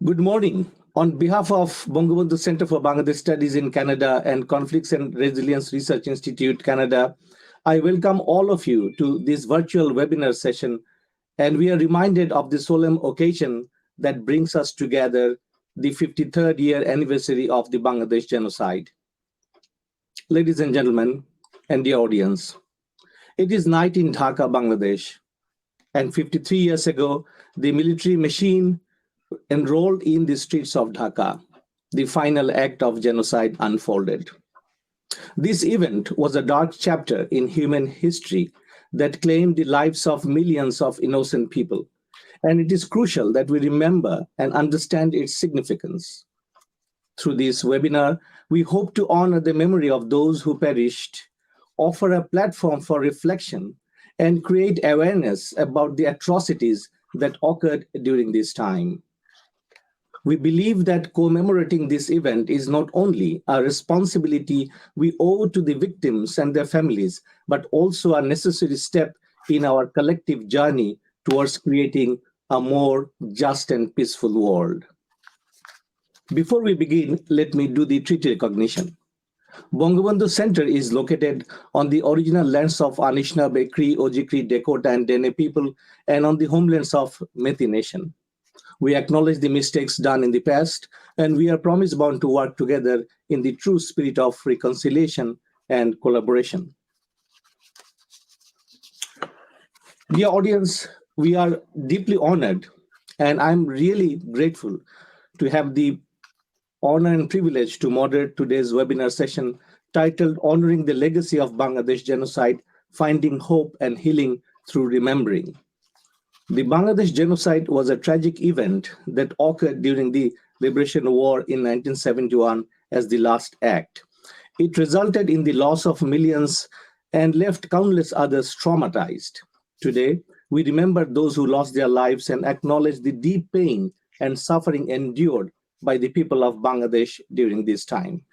Good morning. On behalf of Bangabandhu Center for Bangladesh Studies in Canada and Conflicts and Resilience Research Institute, Canada, I welcome all of you to this virtual webinar session, and we are reminded of the solemn occasion that brings us together, the 53rd year anniversary of the Bangladesh Genocide. Ladies and gentlemen, and the audience, it is night in Dhaka, Bangladesh, and 53 years ago, the military machine enrolled in the streets of Dhaka, the final act of genocide unfolded. This event was a dark chapter in human history that claimed the lives of millions of innocent people, and it is crucial that we remember and understand its significance. Through this webinar, we hope to honor the memory of those who perished, offer a platform for reflection, and create awareness about the atrocities that occurred during this time. We believe that commemorating this event is not only a responsibility we owe to the victims and their families, but also a necessary step in our collective journey towards creating a more just and peaceful world. Before we begin, let me do the treaty recognition. Bangabandhu Center is located on the original lands of Anishinaabe, Cree, Ojibwe, Dakota, and Dene people, and on the homelands of Metis Nation. We acknowledge the mistakes done in the past, and we are promise bound to work together in the true spirit of reconciliation and collaboration. Dear audience, we are deeply honored, and I'm really grateful to have the honor and privilege to moderate today's webinar session titled Honoring the Legacy of Bangladesh Genocide, Finding Hope and Healing Through Remembering. The Bangladesh Genocide was a tragic event that occurred during the Liberation War in 1971 as the last act. It resulted in the loss of millions and left countless others traumatized. Today, we remember those who lost their lives and acknowledge the deep pain and suffering endured by the people of Bangladesh during this time.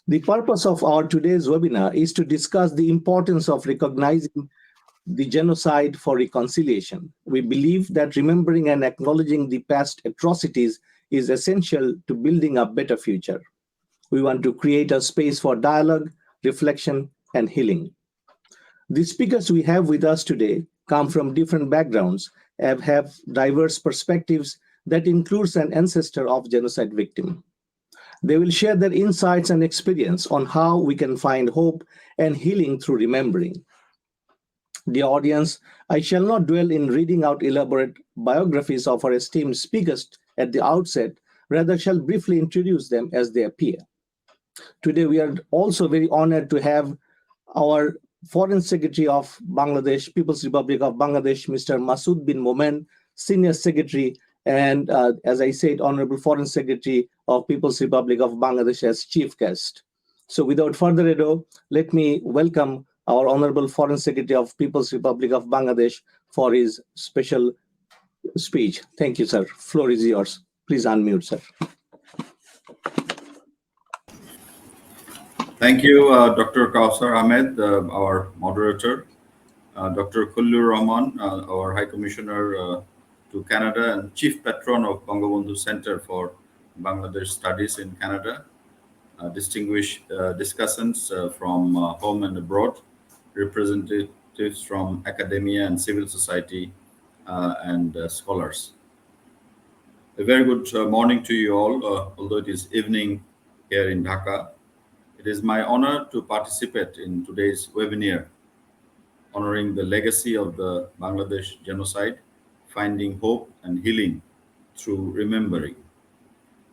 The purpose of our today's webinar is to discuss the importance of recognizing the genocide for reconciliation. We believe that remembering and acknowledging the past atrocities is essential to building a better future. We want to create a space for dialogue, reflection, and healing. The speakers we have with us today come from different backgrounds and have diverse perspectives that includes an ancestor of genocide victim. They will share their insights and experience on how we can find hope and healing through remembering. Dear audience, I shall not dwell in reading out elaborate biographies of our esteemed speakers at the outset, rather shall briefly introduce them as they appear. Today, we are also very honored to have our Foreign Secretary of Bangladesh, People's Republic of Bangladesh, Mr. Masood bin Momen, Senior Secretary, and as I said, Honorable Foreign Secretary of People's Republic of Bangladesh as chief guest. So without further ado, let me welcome our Honorable Foreign Secretary of People's Republic of Bangladesh for his special speech. Thank you, sir. Floor is yours. Please unmute, sir. Thank you, Dr. Kausar Ahmed, our moderator, Dr. Kullur Rahman, our High Commissioner to Canada and Chief Patron of Bangabandhu Center for Bangladesh Studies in Canada, distinguished discussants from home and abroad, representatives from academia and civil society, and scholars. A very good morning to you all, although it is evening here in Dhaka. It is my honor to participate in today's webinar, honoring the legacy of the Bangladesh genocide, finding hope and healing through remembering.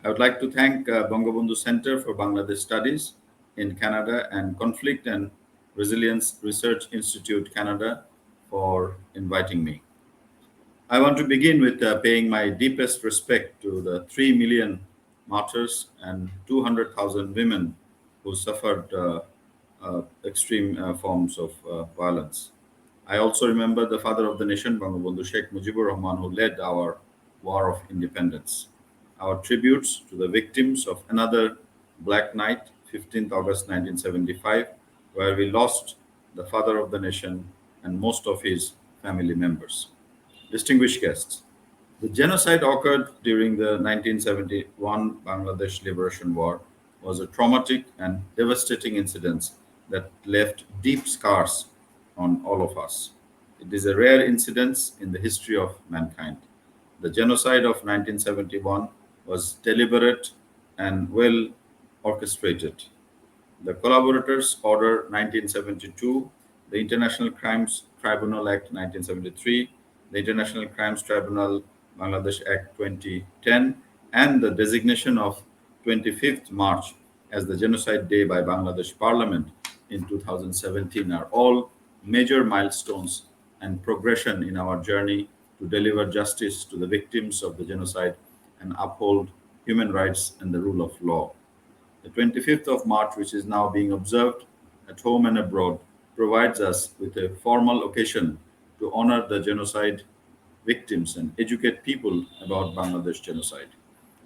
I would like to thank Bangabandhu Center for Bangladesh Studies in Canada and Conflict and Resilience Research Institute, Canada, for inviting me. I want to begin with paying my deepest respect to the 3 million martyrs and 200,000 women who suffered extreme forms of violence. I also remember the father of the nation, Bangabandhu Sheikh Mujibur Rahman, who led our War of Independence. Our tributes to the victims of another Black Night, 15th August 1975, where we lost the father of the nation and most of his family members. Distinguished guests, The genocide occurred during the 1971 Bangladesh Liberation War was a traumatic and devastating incident that left deep scars on all of us. It is a rare incident in the history of mankind. The genocide of 1971 was deliberate and well orchestrated. The Collaborators Order 1972, the International Crimes Tribunal Act 1973, the International Crimes Tribunal Bangladesh Act 2010, and the designation of 25th March as the Genocide Day by Bangladesh Parliament in 2017 are all major milestones and progression in our journey to deliver justice to the victims of the genocide and uphold human rights and the rule of law. The 25th of March, which is now being observed at home and abroad, provides us with a formal occasion to honor the genocide victims and educate people about Bangladesh genocide.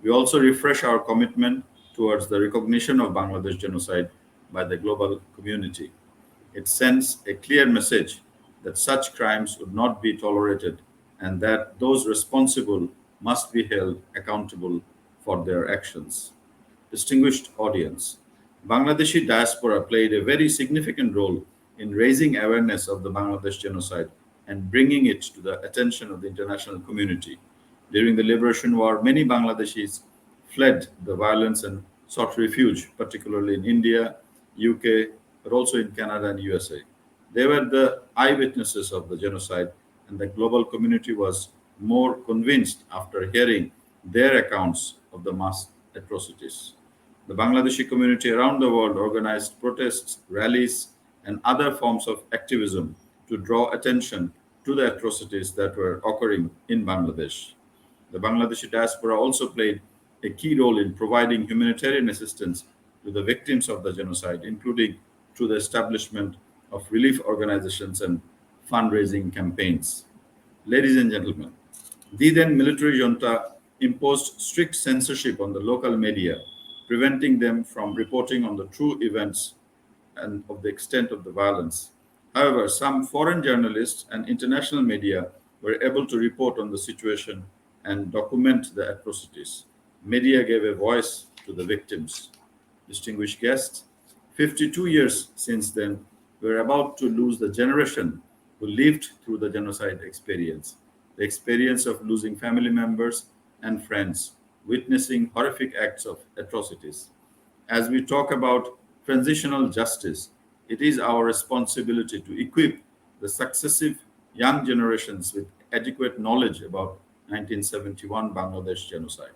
We also refresh our commitment towards the recognition of Bangladesh genocide by the global community. It sends a clear message that such crimes would not be tolerated and that those responsible must be held accountable for their actions. Distinguished audience, Bangladeshi diaspora played a very significant role in raising awareness of the Bangladesh genocide and bringing it to the attention of the international community. During the Liberation War, many Bangladeshis fled the violence and sought refuge, particularly in India, UK, but also in Canada and USA. They were the eyewitnesses of the genocide, and the global community was more convinced after hearing their accounts of the mass atrocities. The Bangladeshi community around the world organized protests, rallies, and other forms of activism to draw attention to the atrocities that were occurring in Bangladesh. The Bangladeshi diaspora also played a key role in providing humanitarian assistance to the victims of the genocide, including through the establishment of relief organizations and fundraising campaigns. Ladies and gentlemen, the then military junta imposed strict censorship on the local media, preventing them from reporting on the true events and of the extent of the violence. However, some foreign journalists and international media were able to report on the situation and document the atrocities. Media gave a voice to the victims. Distinguished guests, 52 years since then, we're about to lose the generation who lived through the genocide experience, the experience of losing family members and friends, witnessing horrific acts of atrocities. As we talk about transitional justice, it is our responsibility to equip the successive young generations with adequate knowledge about 1971 Bangladesh genocide.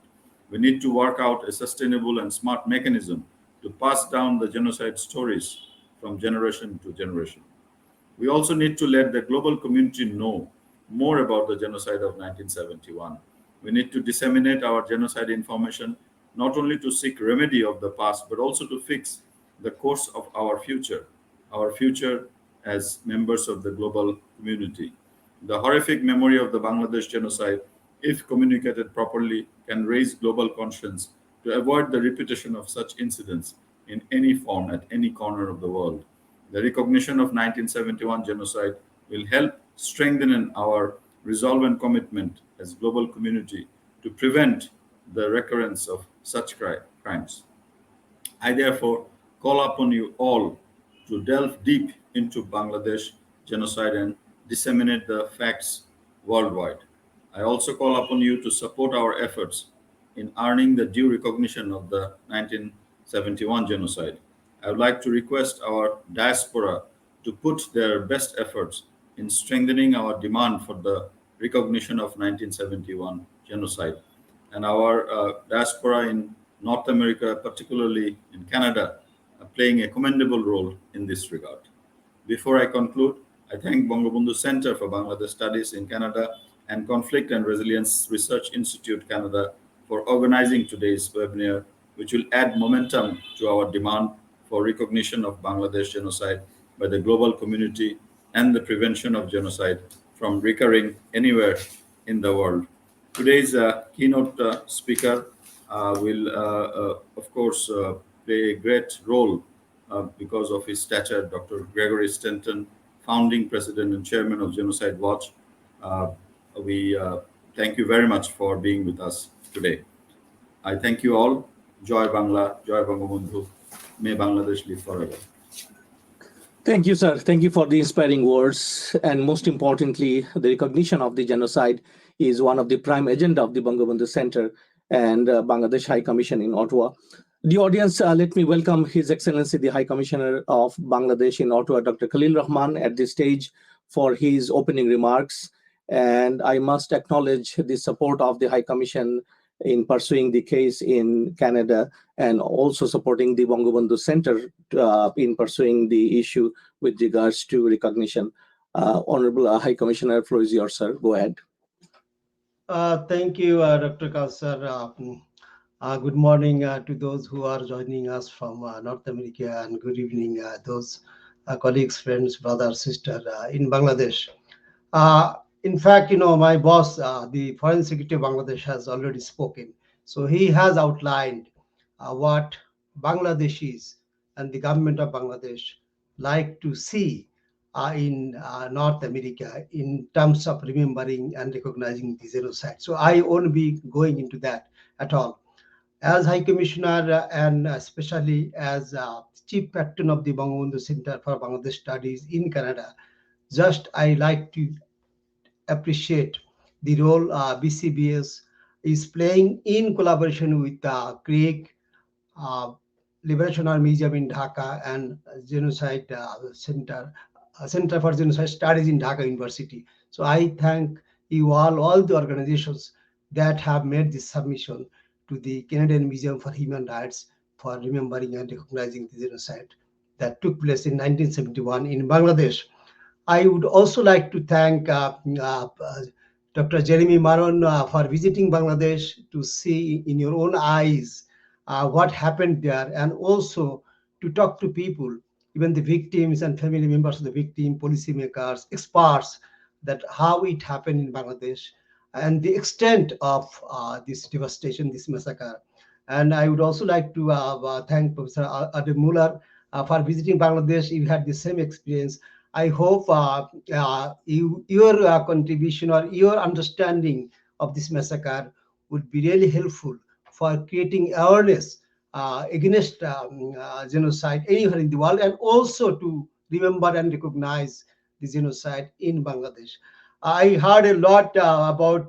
We need to work out a sustainable and smart mechanism to pass down the genocide stories from generation to generation. We also need to let the global community know more about the genocide of 1971. We need to disseminate our genocide information not only to seek remedy of the past, but also to fix the course of our future as members of the global community. The horrific memory of the Bangladesh genocide, if communicated properly, can raise global conscience to avoid the repetition of such incidents in any form at any corner of the world. The recognition of 1971 genocide will help strengthen our resolve and commitment as global community to prevent the recurrence of such crimes. I therefore call upon you all to delve deep into Bangladesh genocide and disseminate the facts worldwide. I also call upon you to support our efforts in earning the due recognition of the 1971 genocide. I would like to request our diaspora to put their best efforts in strengthening our demand for the recognition of 1971 genocide. And our diaspora in North America, particularly in Canada, are playing a commendable role in this regard. Before I conclude, I thank Bangabandhu Center for Bangladesh Studies in Canada and Conflict and Resilience Research Institute Canada for organizing today's webinar, which will add momentum to our demand for recognition of Bangladesh genocide by the global community and the prevention of genocide from recurring anywhere in the world. Today's keynote speaker will, of course, play a great role because of his stature, Dr. Gregory Stanton, founding president and chairman of Genocide Watch. We Thank you very much for being with us today. I thank you all. Joy Bangla, Joy Bangabandhu. May Bangladesh live forever. Thank you, sir. Thank you for the inspiring words. And most importantly, the recognition of the genocide is one of the prime agenda of the Bangabandhu Center and Bangladesh High Commission in Ottawa. The audience, let me welcome His Excellency, the High Commissioner of Bangladesh in Ottawa, Dr. Khalil Rahman, at this stage for his opening remarks. And I must acknowledge the support of the High Commission in pursuing the case in Canada and also supporting the Bangabandhu Center in pursuing the issue with regards to recognition. Honorable High Commissioner, floor is yours, sir. Go ahead. Thank you, Dr. Kausar. Good morning to those who are joining us from North America, and good evening, those colleagues, friends, brothers, sisters in Bangladesh. Uh, in fact, my boss, the Foreign Secretary of Bangladesh, has already spoken. So he has outlined what Bangladeshis and the government of Bangladesh like to see in North America in terms of remembering and recognizing the genocide. So I won't be going into that at all. As High Commissioner and especially as Chief Patron of the Bangabandhu Center for Bangladesh Studies in Canada, just I like to appreciate the role BCBS is playing in collaboration with Creek uh, Liberation Army Museum in Dhaka and Genocide Center for Genocide Studies in Dhaka University. So I thank you all the organizations that have made this submission to the Canadian Museum for Human Rights for remembering and recognizing the genocide that took place in 1971 in Bangladesh. I would also like to thank Dr. Jeremy Maron for visiting Bangladesh to see in your own eyes what happened there, and also to talk to people, even the victims and family members of the victim, policymakers, experts, that how it happened in Bangladesh and the extent of this devastation, this massacre. And I would also like to thank Professor Adem Muller for visiting Bangladesh. You had the same experience. I hope your contribution or your understanding of this massacre would be really helpful for creating awareness against genocide anywhere in the world, and also to remember and recognize the genocide in Bangladesh. I heard a lot about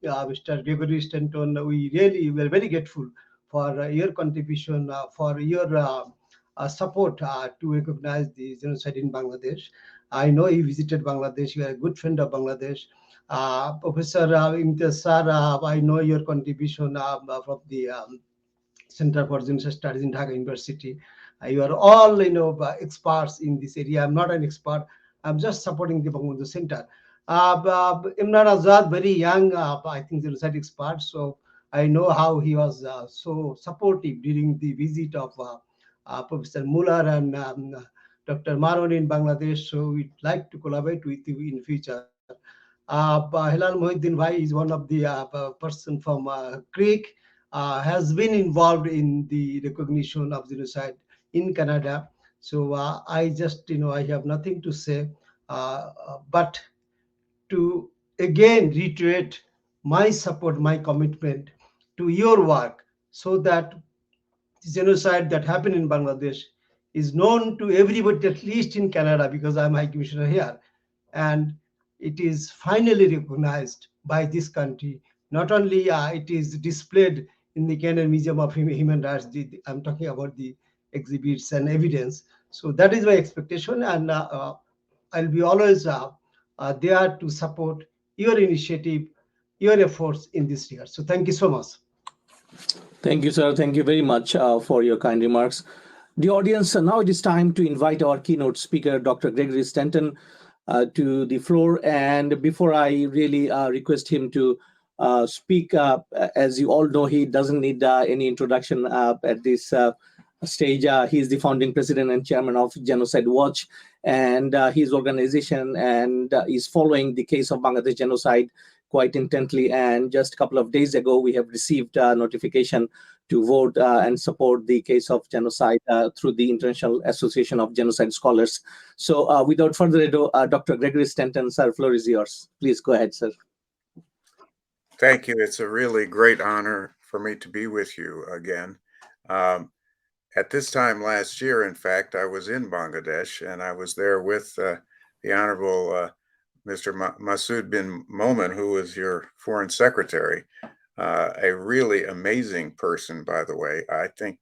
Mr. Gregory Stanton. We really were very grateful for your contribution, for your support to recognize the genocide in Bangladesh. I know you visited Bangladesh. You are a good friend of Bangladesh. Professor Imtiaz Sir, I know your contribution from the Center for Genocide Studies in Dhaka University. You are all, experts in this area. I'm not an expert. I'm just supporting the Bangabandhu Center. Imran Azad, very young, I think, genocide expert. So I know how he was so supportive during the visit of Professor Muller and Dr. Maron in Bangladesh. So we'd like to collaborate with you in future. Hilal Mohiddin Bhai is one of the person from Creek, has been involved in the recognition of genocide in Canada. So I just, I have nothing to say, but to again reiterate my support, my commitment to your work, so that the genocide that happened in Bangladesh is known to everybody, at least in Canada, because I'm High Commissioner here, and it is finally recognized by this country. Not only it is displayed in the Canadian Museum of Human Rights, I'm talking about the exhibits and evidence. So that is my expectation, and I'll be always there to support your initiative, your efforts in this regard. So thank you so much. Thank you, sir. Thank you very much for your kind remarks. The audience, now it is time to invite our keynote speaker, Dr. Gregory Stanton, to the floor. And before I really request him to speak, as you all know, he doesn't need any introduction at this stage. He is the founding president and chairman of Genocide Watch, and his organization and is following the case of Bangladesh genocide quite intently. And just a couple of days ago, we have received a notification to vote and support the case of genocide through the International Association of Genocide Scholars. So without further ado, Dr. Gregory Stanton, sir, floor is yours. Please go ahead, sir. Thank you. It's a really great honor for me to be with you again. Um, at this time last year, in fact, I was in Bangladesh and I was there with the Honorable Mr. Masood bin Momen, who was your foreign secretary. A really amazing person, by the way. I think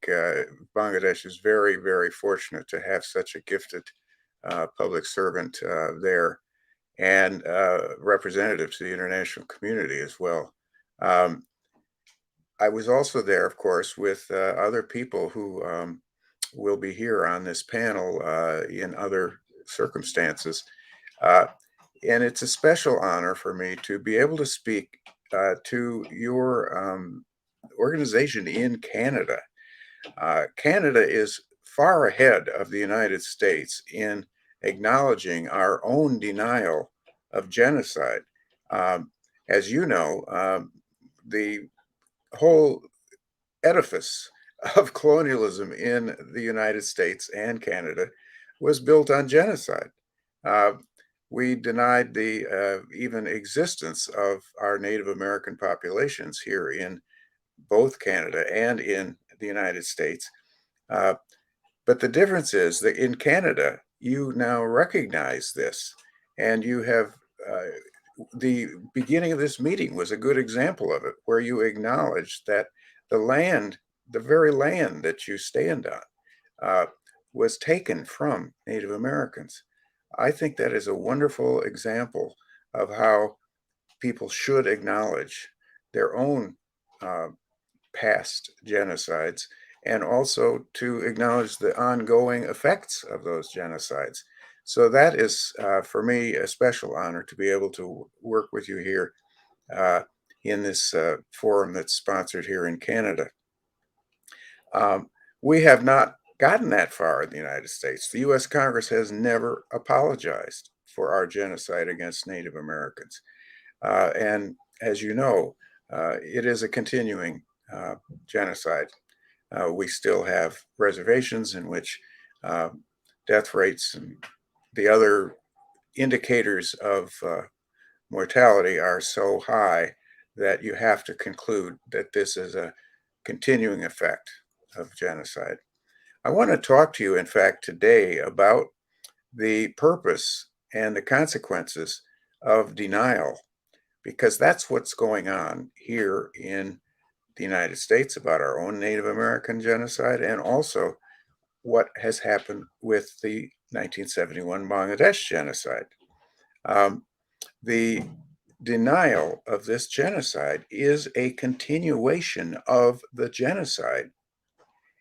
Bangladesh is very, very fortunate to have such a gifted public servant there and representative to the international community as well. Um, I was also there, of course, with other people who will be here on this panel in other circumstances. Uh, and it's a special honor for me to be able to speak to your organization in Canada. Canada is far ahead of the United States in acknowledging our own denial of genocide. Um, as you know, the whole edifice of colonialism in the United States and Canada was built on genocide. Uh, we denied the even existence of our Native American populations here in both Canada and in the United States. Uh, but the difference is that in Canada, you now recognize this, and you have the beginning of this meeting was a good example of it, where you acknowledge that the land, the very land that you stand on, uh, was taken from Native Americans. I think that is a wonderful example of how people should acknowledge their own uh, past genocides and also to acknowledge the ongoing effects of those genocides. So that is, for me, a special honor to be able to work with you here uh, in this forum that's sponsored here in Canada. Um, we have not gotten that far in the United States. The US Congress has never apologized for our genocide against Native Americans. And as you know, it is a continuing genocide. We still have reservations in which uh, death rates and the other indicators of mortality are so high that you have to conclude that this is a continuing effect of genocide. I want to talk to you, in fact, today about the purpose and the consequences of denial, because that's what's going on here in the United States about our own Native American genocide and also what has happened with the 1971 Bangladesh genocide. Um, the denial of this genocide is a continuation of the genocide.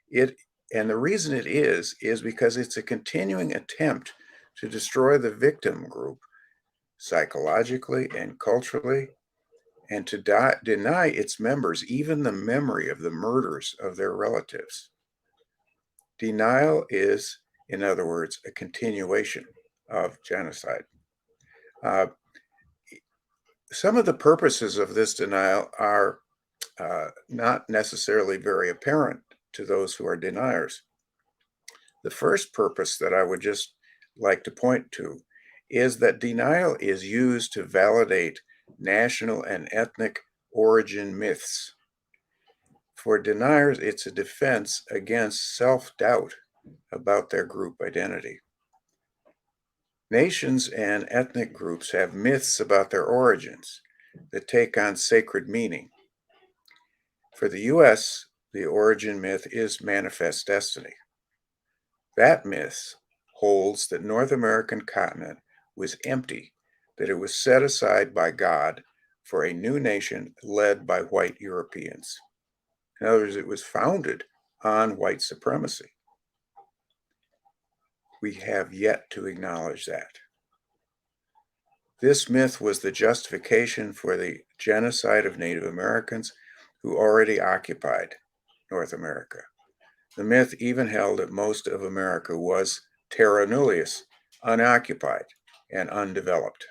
It and the reason it is because it's a continuing attempt to destroy the victim group psychologically and culturally, and to deny its members even the memory of the murders of their relatives. Denial is, in other words, a continuation of genocide. Uh, some of the purposes of this denial are not necessarily very apparent to those who are deniers. The first purpose that I would just like to point to is that denial is used to validate national and ethnic origin myths. For deniers, it's a defense against self doubt about their group identity. Nations and ethnic groups have myths about their origins that take on sacred meaning. For the US, the origin myth is manifest destiny. That myth holds that North American continent was empty, that it was set aside by God for a new nation led by white Europeans. In other words, it was founded on white supremacy. We have yet to acknowledge that. This myth was the justification for the genocide of Native Americans who already occupied North America. The myth even held that most of America was terra nullius, unoccupied and undeveloped.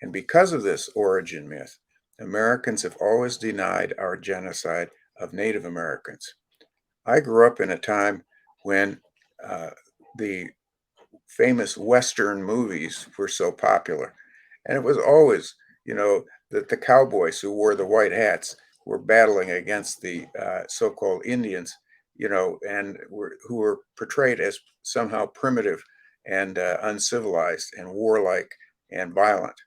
And because of this origin myth, Americans have always denied our genocide of Native Americans. I grew up in a time when uh, the famous Western movies were so popular. And it was always that the cowboys who wore the white hats were battling against the so-called Indians, and who were portrayed as somehow primitive and uncivilized and warlike and violent.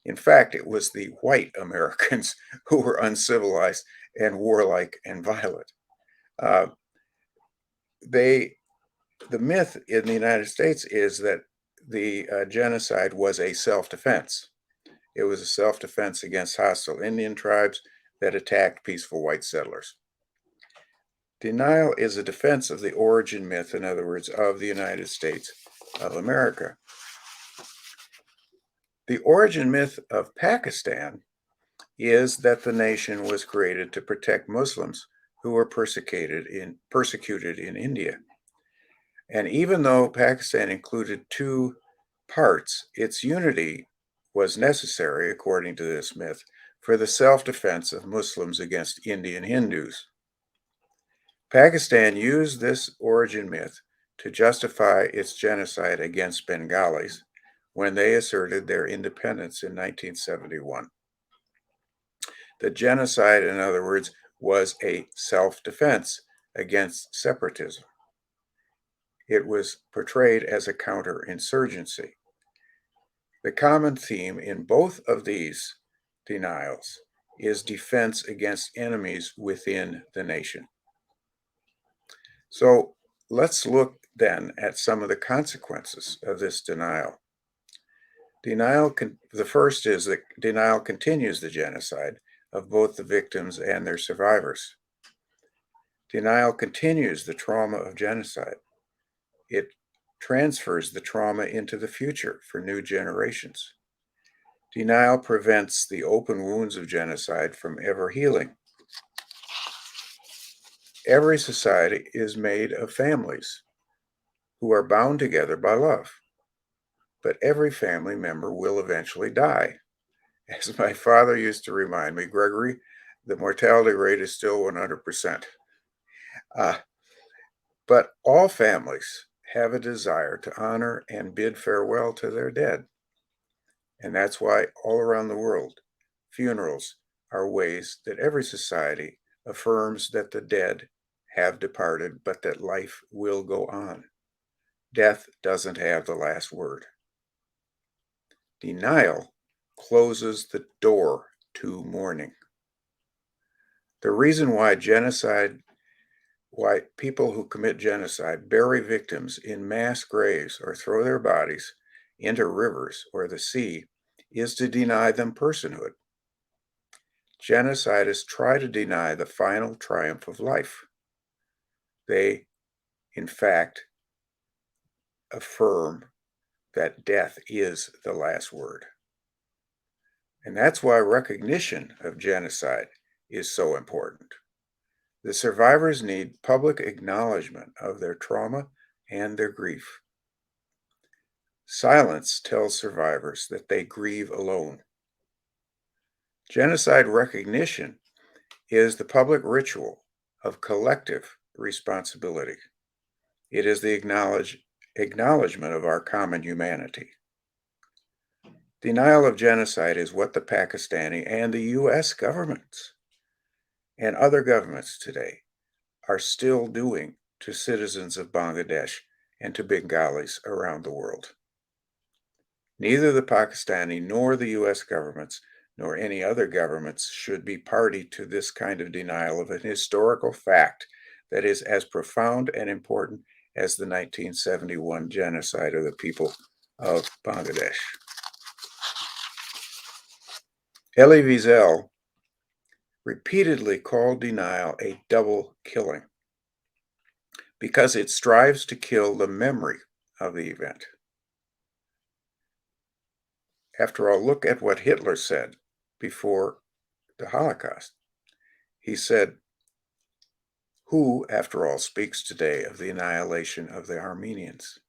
In fact, it was the white Americans who were uncivilized and warlike and violent. Uh, they, the myth in the United States is that the genocide was a self-defense. It was a self-defense against hostile Indian tribes that attacked peaceful white settlers. Denial is a defense of the origin myth, in other words, of the United States of America. The origin myth of Pakistan is that the nation was created to protect Muslims who were persecuted in India. And even though Pakistan included two parts, its unity was necessary, according to this myth, for the self-defense of Muslims against Indian Hindus. Pakistan used this origin myth to justify its genocide against Bengalis when they asserted their independence in 1971. The genocide, in other words, was a self-defense against separatism. It was portrayed as a counterinsurgency. The common theme in both of these denials is defense against enemies within the nation. So let's look then at some of the consequences of this denial. The first is that denial continues the genocide of both the victims and their survivors. Denial continues the trauma of genocide. It transfers the trauma into the future for new generations. Denial prevents the open wounds of genocide from ever healing. Every society is made of families who are bound together by love, but every family member will eventually die. As my father used to remind me, Gregory, the mortality rate is still 100%. But all families have a desire to honor and bid farewell to their dead. And that's why all around the world, funerals are ways that every society affirms that the dead have departed, but that life will go on. Death doesn't have the last word. Denial closes the door to mourning. The reason why people who commit genocide bury victims in mass graves or throw their bodies into rivers or the sea is to deny them personhood. Genocidists try to deny the final triumph of life. They, in fact, affirm that death is the last word. And that's why recognition of genocide is so important. The survivors need public acknowledgement of their trauma and their grief. Silence tells survivors that they grieve alone. Genocide recognition is the public ritual of collective responsibility. It is the acknowledgement of our common humanity. Denial of genocide is what the Pakistani and the U.S. governments and other governments today are still doing to citizens of Bangladesh and to Bengalis around the world. Neither the Pakistani nor the U.S. governments nor any other governments should be party to this kind of denial of an historical fact that is as profound and important as the 1971 genocide of the people of Bangladesh. Elie Wiesel repeatedly called denial a double killing because it strives to kill the memory of the event. After all, look at what Hitler said before the Holocaust. He said, "Who, after all, speaks today of the annihilation of the Armenians?"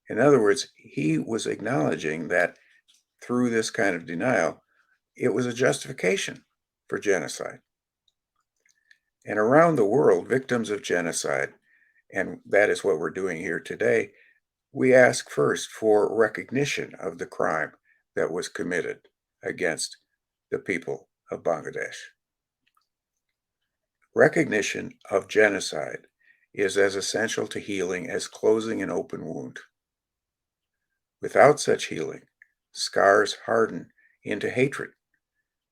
In other words, he was acknowledging that through this kind of denial, it was a justification for genocide. And around the world, victims of genocide, and that is what we're doing here today, we ask first for recognition of the crime that was committed against the people of Bangladesh. Recognition of genocide is as essential to healing as closing an open wound. Without such healing, scars harden into hatred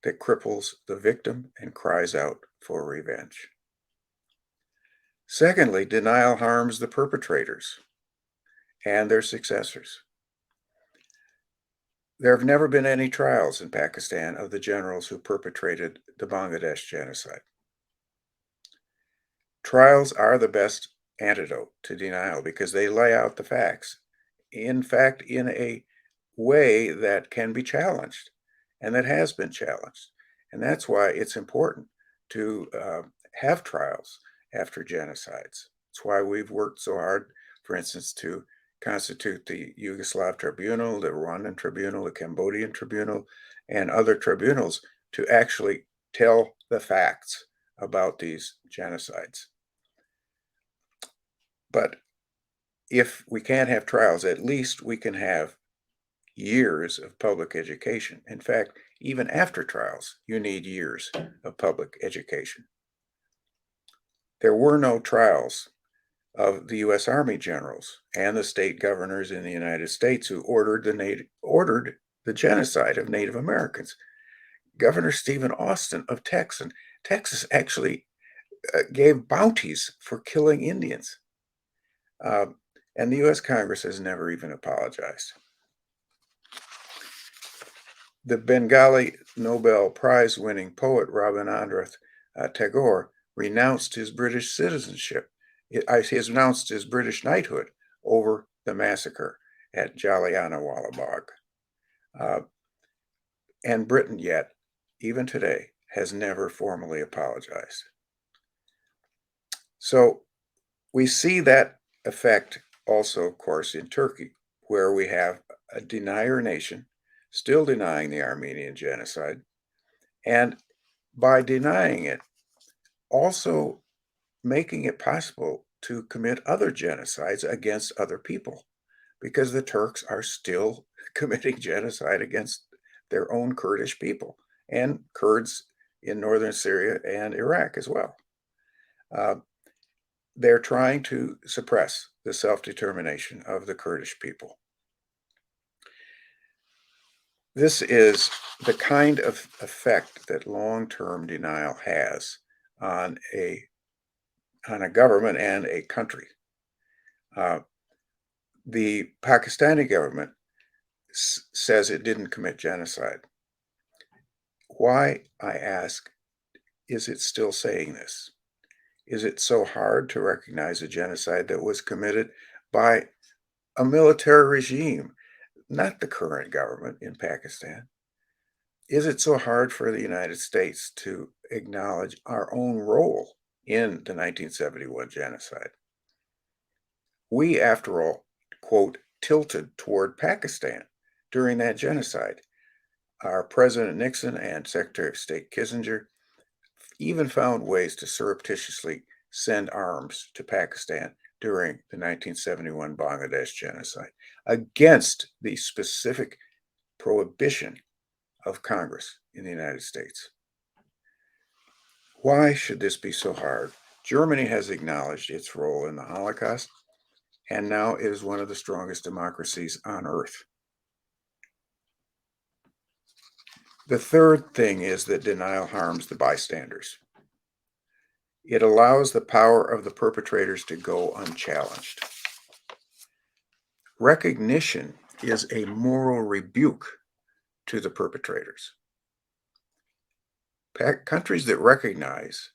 that cripples the victim and cries out for revenge. Secondly, denial harms the perpetrators and their successors. There have never been any trials in Pakistan of the generals who perpetrated the Bangladesh genocide. Trials are the best antidote to denial because they lay out the facts, in fact, in a way that can be challenged and that has been challenged. And that's why it's important to have trials after genocides. It's why we've worked so hard, for instance, to constitute the Yugoslav Tribunal, the Rwandan Tribunal, the Cambodian Tribunal, and other tribunals to actually tell the facts about these genocides. But if we can't have trials, at least we can have years of public education. In fact, even after trials, you need years of public education. There were no trials of the U.S. Army generals and the state governors in the United States who ordered the genocide of Native Americans. Governor Stephen Austin of Texas actually gave bounties for killing Indians. And the U.S. Congress has never even apologized. The Bengali Nobel Prize-winning poet Rabindranath Tagore renounced his British citizenship. He has announced his British knighthood over the massacre at Jallianwala Bagh. And Britain yet, even today, has never formally apologized. So we see that effect also, of course, in Turkey, where we have a denier nation still denying the Armenian genocide, and by denying it, also making it possible to commit other genocides against other people, because the Turks are still committing genocide against their own Kurdish people and Kurds in northern Syria and Iraq as well. They're trying to suppress the self-determination of the Kurdish people. This is the kind of effect that long-term denial has on a government and a country. The Pakistani government says it didn't commit genocide. Why, I ask, is it still saying this? Is it so hard to recognize a genocide that was committed by a military regime, not the current government in Pakistan? Is it so hard for the United States to acknowledge our own role in the 1971 genocide? We, after all, quote, tilted toward Pakistan during that genocide. Our President Nixon and Secretary of State Kissinger even found ways to surreptitiously send arms to Pakistan during the 1971 Bangladesh genocide against the specific prohibition of Congress in the United States. Why should this be so hard? Germany has acknowledged its role in the Holocaust, and now it is one of the strongest democracies on earth. The third thing is that denial harms the bystanders. It allows the power of the perpetrators to go unchallenged. Recognition is a moral rebuke to the perpetrators. Countries that recognize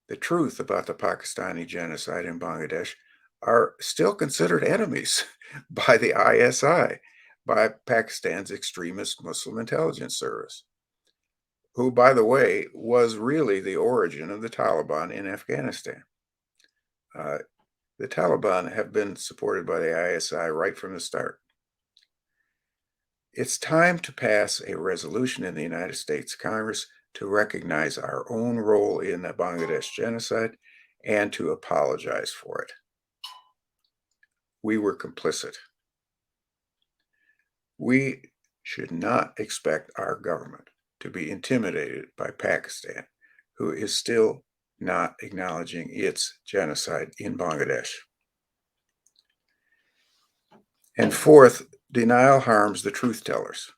the truth about the Pakistani genocide in Bangladesh are still considered enemies by the ISI, by Pakistan's extremist Muslim intelligence service, who, by the way, was really the origin of the Taliban in Afghanistan. The Taliban have been supported by the ISI right from the start. It's time to pass a resolution in the United States Congress to recognize our own role in the Bangladesh genocide and to apologize for it. We were complicit. We should not expect our government to be intimidated by Pakistan, who is still not acknowledging its genocide in Bangladesh. And fourth, denial harms the truth tellers.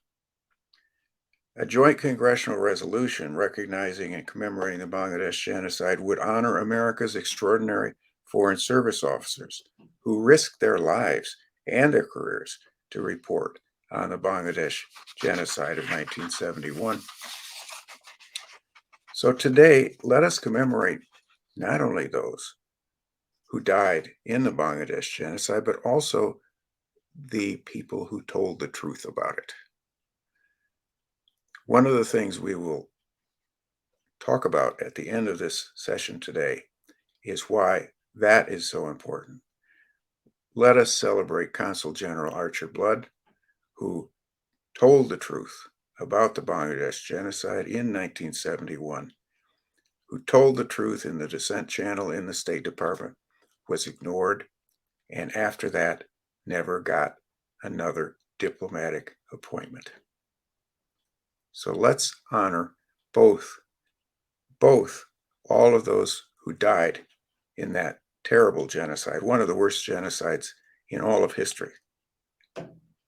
A joint congressional resolution recognizing and commemorating the Bangladesh genocide would honor America's extraordinary foreign service officers who risked their lives and their careers to report on the Bangladesh genocide of 1971. So today, let us commemorate not only those who died in the Bangladesh genocide, but also the people who told the truth about it. One of the things we will talk about at the end of this session today is why that is so important. Let us celebrate Consul General Archer Blood, who told the truth about the Bangladesh genocide in 1971, who told the truth in the dissent channel in the State Department, was ignored, and after that, never got another diplomatic appointment. So let's honor both all of those who died in that terrible genocide, one of the worst genocides in all of history,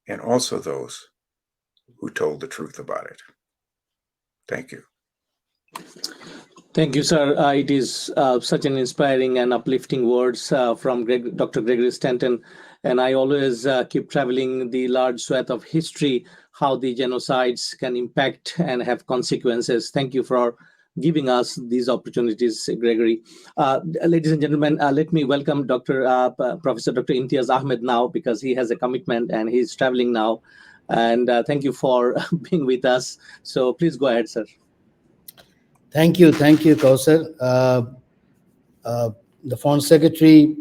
and also those who told the truth about it. Thank you. Thank you, sir. It is such an inspiring and uplifting words from Dr. Gregory Stanton. And I always keep traveling the large swath of history, how the genocides can impact and have consequences. Thank you for giving us these opportunities, Gregory. Ladies and gentlemen, let me welcome Professor Dr. Imtiaz Ahmed now, because he has a commitment and he's traveling now. And thank you for being with us. So please go ahead, sir. Thank you, Kausar. The Foreign Secretary,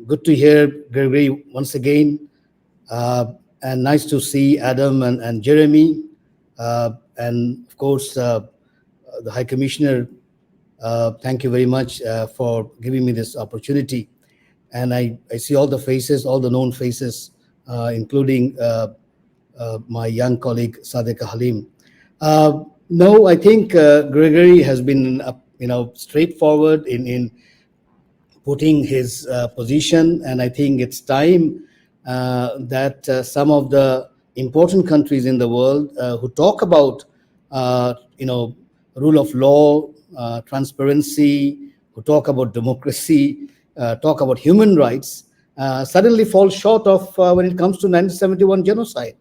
good to hear Gregory once again, and nice to see Adam and Jeremy, and of course the High Commissioner. Thank you very much for giving me this opportunity. And I see all the faces, all the known faces, including my young colleague Sadeka Halim. No, I think Gregory has been, straightforward in putting his position, and I think it's time that some of the important countries in the world who talk about, rule of law, transparency, who talk about democracy, talk about human rights, suddenly fall short of when it comes to 1971 genocide.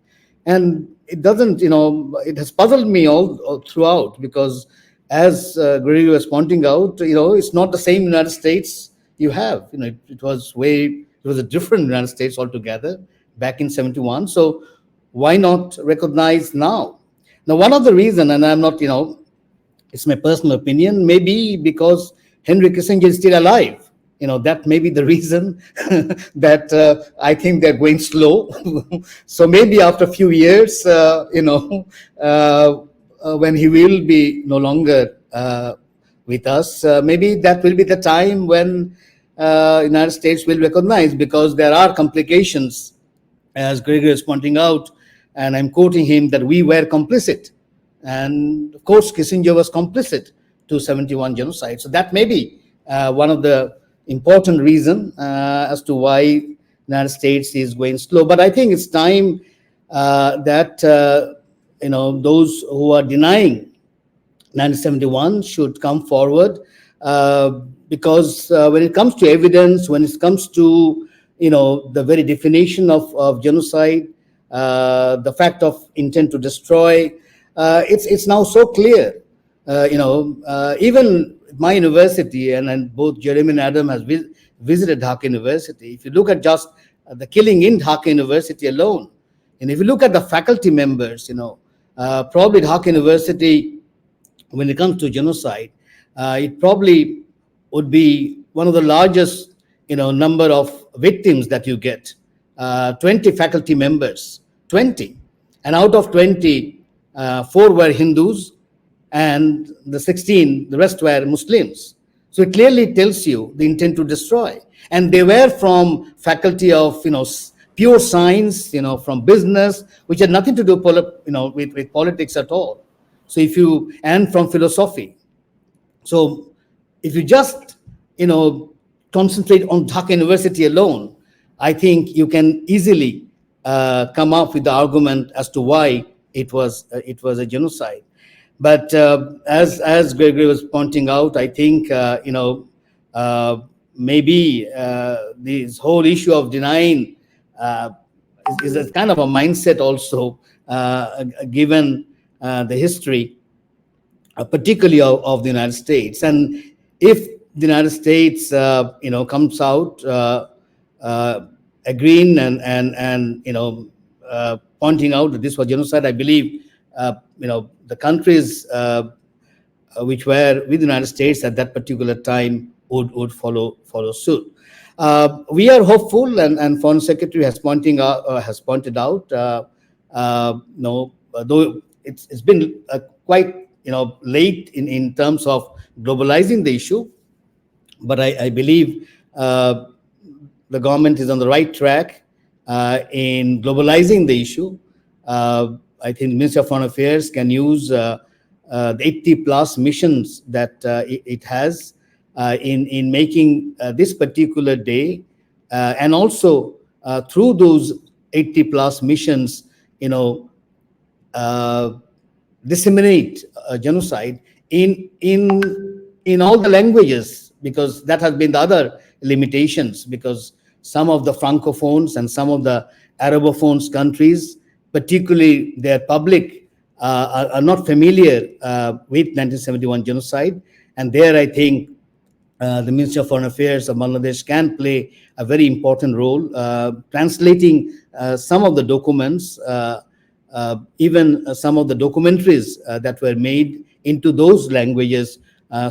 And it doesn't, it has puzzled me all throughout, because as Gregory was pointing out, it's not the same United States you have. It was a different United States altogether back in 71. So why not recognize now? Now, one of the reason, and I'm not, it's my personal opinion, maybe because Henry Kissinger is still alive. That may be the reason that I think they're going slow. So maybe after a few years, when he will be no longer with us, maybe that will be the time when United States will recognize, because there are complications, as Gregory is pointing out, and I'm quoting him, that we were complicit. And of course, Kissinger was complicit to 71 genocide. So that may be one of the important reason as to why United States is going slow. But I think it's time that those who are denying 1971 should come forward, because when it comes to evidence, when it comes to the very definition of genocide, the fact of intent to destroy, it's now so clear. Even my university, and both Jeremy and Adam has visited Dhaka University. If you look at just the killing in Dhaka University alone, and if you look at the faculty members, probably Dhaka University, when it comes to genocide, it probably would be one of the largest, number of victims that you get. 20 faculty members, 20, and out of 20, 4 were Hindus, and the rest were Muslims. So it clearly tells you the intent to destroy. And they were from faculty of, pure science, from business, which had nothing to do, with politics at all. So and from philosophy. So if you just, concentrate on Dhaka University alone, I think you can easily come up with the argument as to why it was a genocide. But as Gregory was pointing out, I think uh, maybe this whole issue of denying uh, is a kind of a mindset also, given the history, particularly of the United States. And if the United States, comes out uh, agreeing and pointing out that this was genocide, I believe, the countries which were with the United States at that particular time would follow suit. We are hopeful, and Foreign Secretary has pointed out, though it's been quite late in terms of globalizing the issue, but I believe the government is on the right track in globalizing the issue. I think the Ministry of Foreign Affairs can use the 80 plus missions that it has in making this particular day, and also through those 80 plus missions, you know, uh, disseminate genocide in all the languages, because that has been the other limitations, because some of the francophones and some of the arabophones countries, particularly their public, are not familiar with 1971 genocide. And there I think the Ministry of Foreign Affairs of Bangladesh can play a very important role, translating some of the documents, even some of the documentaries that were made into those languages,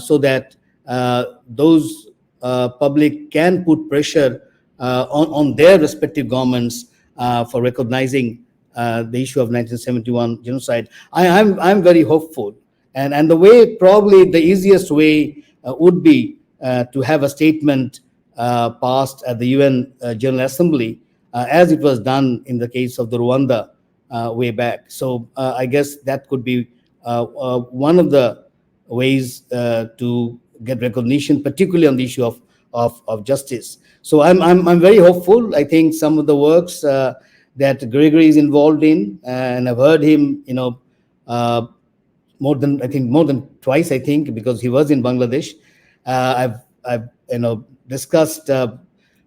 so that those public can put pressure on their respective governments for recognizing the issue of 1971 genocide. I'm very hopeful, and the way, probably the easiest way, would be to have a statement passed at the UN General Assembly, as it was done in the case of the Rwanda way back. So I guess that could be one of the ways to get recognition, particularly on the issue of justice. So I'm very hopeful. I think some of the works that Gregory is involved in, and I've heard him, uh, more than twice, I think, because he was in Bangladesh. I've discussed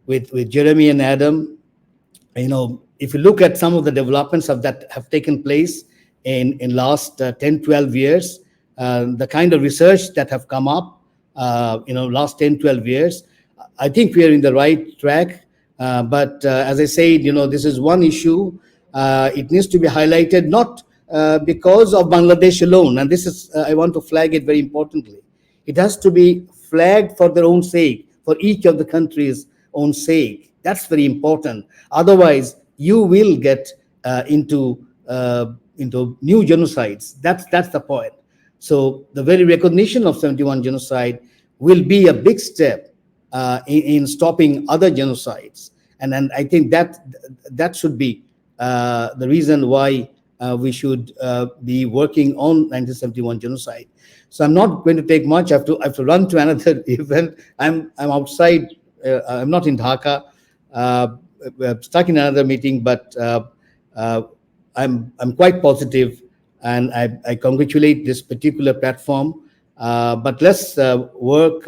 with Jeremy and Adam. If you look at some of the developments that have taken place in last 10, 12 years, the kind of research that have come up, last 10, 12 years, I think we are in the right track. But as I said, this is one issue. It needs to be highlighted, not because of Bangladesh alone. And this is, I want to flag it very importantly. It has to be flagged for their own sake, for each of the countries' own sake. That's very important. Otherwise, you will get into new genocides. That's the point. So the very recognition of 71 genocide will be a big step in stopping other genocides. And I think that should be the reason why we should be working on 1971 genocide. So I'm not going to take much. I have to run to another event. I'm outside. I'm not in Dhaka. We're stuck in another meeting, but uh, I'm quite positive, and I congratulate this particular platform. But let's work,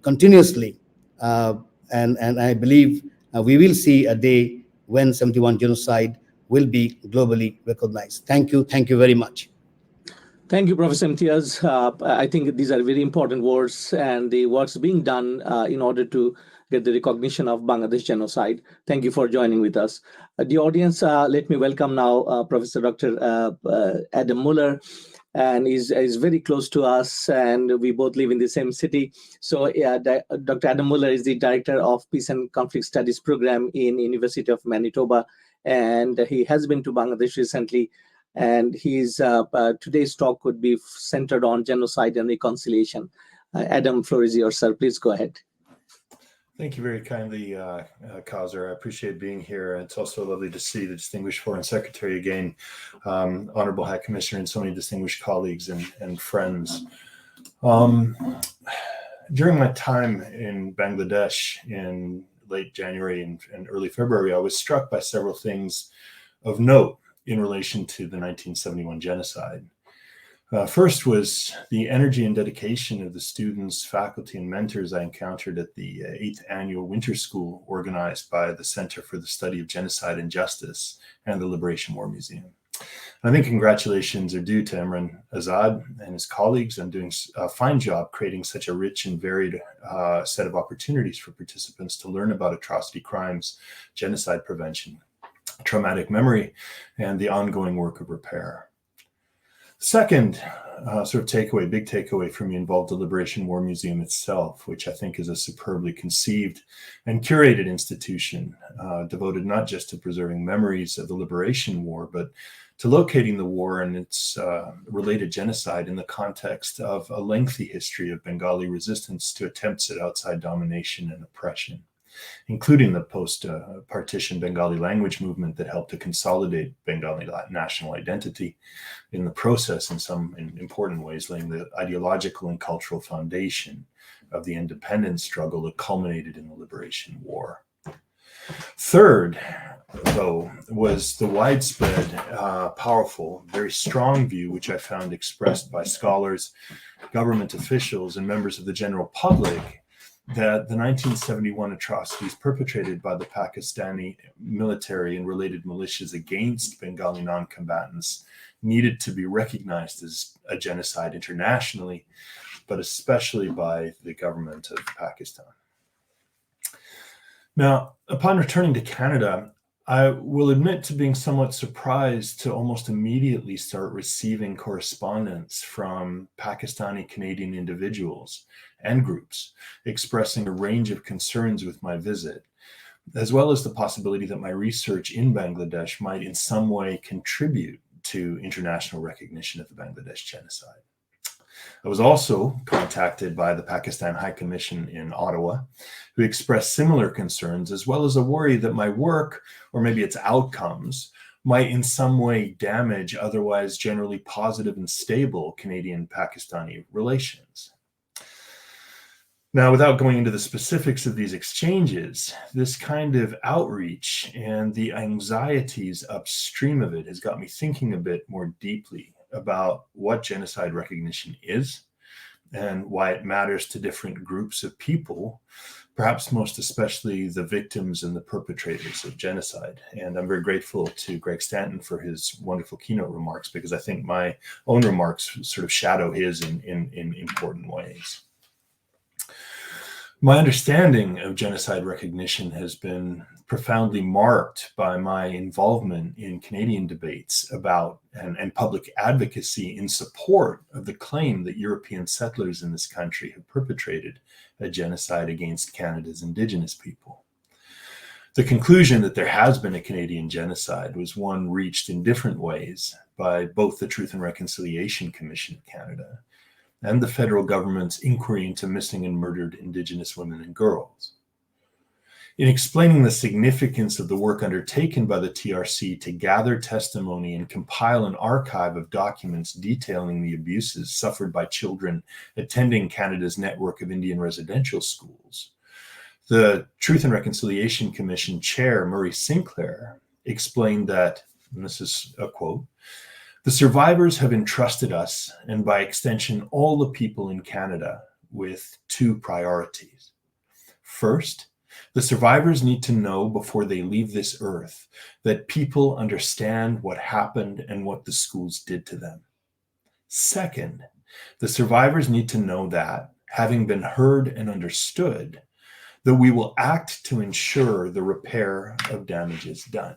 continuously, uh, and I believe we will see a day when 71 genocide will be globally recognized. Thank you very much. Thank you, Professor Imtiaz. I think these are very important words, and the works being done in order to get the recognition of Bangladesh genocide. Thank you for joining with us. The audience, let me welcome now Professor Dr. Adam Muller, and is very close to us, and we both live in the same city. So Dr. Adam Muller is the Director of Peace and Conflict Studies Program in University of Manitoba, and he has been to Bangladesh recently, and his today's talk could be centered on genocide and reconciliation. Adam, floor is yours, sir. Please go ahead. Thank you very kindly, Kauser. I appreciate being here. It's also lovely to see the distinguished Foreign Secretary again, Honorable High Commissioner, and so many distinguished colleagues and friends. During my time in Bangladesh in late January and early February, I was struck by several things of note in relation to the 1971 genocide. First was the energy and dedication of the students, faculty, and mentors I encountered at the 8th Annual Winter School organized by the Center for the Study of Genocide and Justice and the Liberation War Museum. I think congratulations are due to Emran Azad and his colleagues on doing a fine job creating such a rich and varied set of opportunities for participants to learn about atrocity crimes, genocide prevention, traumatic memory, and the ongoing work of repair. Second sort of takeaway, big takeaway for me involved the Liberation War Museum itself, which I think is a superbly conceived and curated institution devoted not just to preserving memories of the Liberation War, but to locating the war and its related genocide in the context of a lengthy history of Bengali resistance to attempts at outside domination and oppression, including the post-partition Bengali language movement that helped to consolidate Bengali national identity in the process in important ways, laying the ideological and cultural foundation of the independence struggle that culminated in the Liberation War. Third, though, was the widespread, powerful, very strong view, which I found expressed by scholars, government officials, and members of the general public, that the 1971 atrocities perpetrated by the Pakistani military and related militias against Bengali non-combatants needed to be recognized as a genocide internationally, but especially by the government of Pakistan. Now, upon returning to Canada, I will admit to being somewhat surprised to almost immediately start receiving correspondence from Pakistani Canadian individuals and groups expressing a range of concerns with my visit, as well as the possibility that my research in Bangladesh might in some way contribute to international recognition of the Bangladesh genocide. I was also contacted by the Pakistan High Commission in Ottawa, who expressed similar concerns, as well as a worry that my work, or maybe its outcomes, might in some way damage otherwise generally positive and stable Canadian-Pakistani relations. Now, without going into the specifics of these exchanges, this kind of outreach and the anxieties upstream of it has got me thinking a bit more deeply about what genocide recognition is and why it matters to different groups of people, perhaps most especially the victims and the perpetrators of genocide. And I'm very grateful to Greg Stanton for his wonderful keynote remarks, because I think my own remarks sort of shadow his in important ways. My understanding of genocide recognition has been profoundly marked by my involvement in Canadian debates about and public advocacy in support of the claim that European settlers in this country have perpetrated a genocide against Canada's Indigenous people. The conclusion that there has been a Canadian genocide was one reached in different ways by both the Truth and Reconciliation Commission of Canada and the federal government's inquiry into missing and murdered Indigenous women and girls. In explaining the significance of the work undertaken by the TRC to gather testimony and compile an archive of documents detailing the abuses suffered by children attending Canada's network of Indian residential schools, the Truth and Reconciliation Commission Chair, Murray Sinclair, explained that, and this is a quote, "The survivors have entrusted us, and by extension all the people in Canada, with two priorities. First, the survivors need to know before they leave this earth that people understand what happened and what the schools did to them. Second, the survivors need to know that, having been heard and understood, that we will act to ensure the repair of damages done."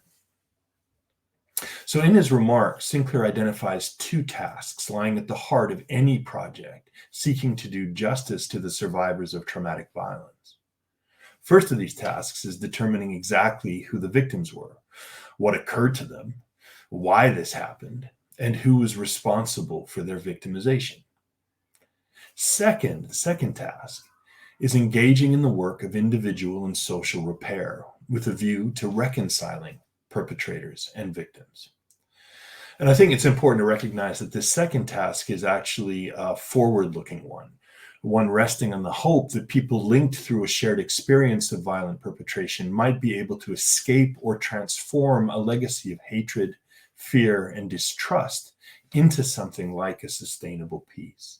So in his remarks, Sinclair identifies two tasks lying at the heart of any project seeking to do justice to the survivors of traumatic violence. First of these tasks is determining exactly who the victims were, what occurred to them, why this happened, and who was responsible for their victimization. Second, the second task is engaging in the work of individual and social repair with a view to reconciling perpetrators and victims. And I think it's important to recognize that this second task is actually a forward-looking one resting on the hope that people linked through a shared experience of violent perpetration might be able to escape or transform a legacy of hatred, fear, and distrust into something like a sustainable peace.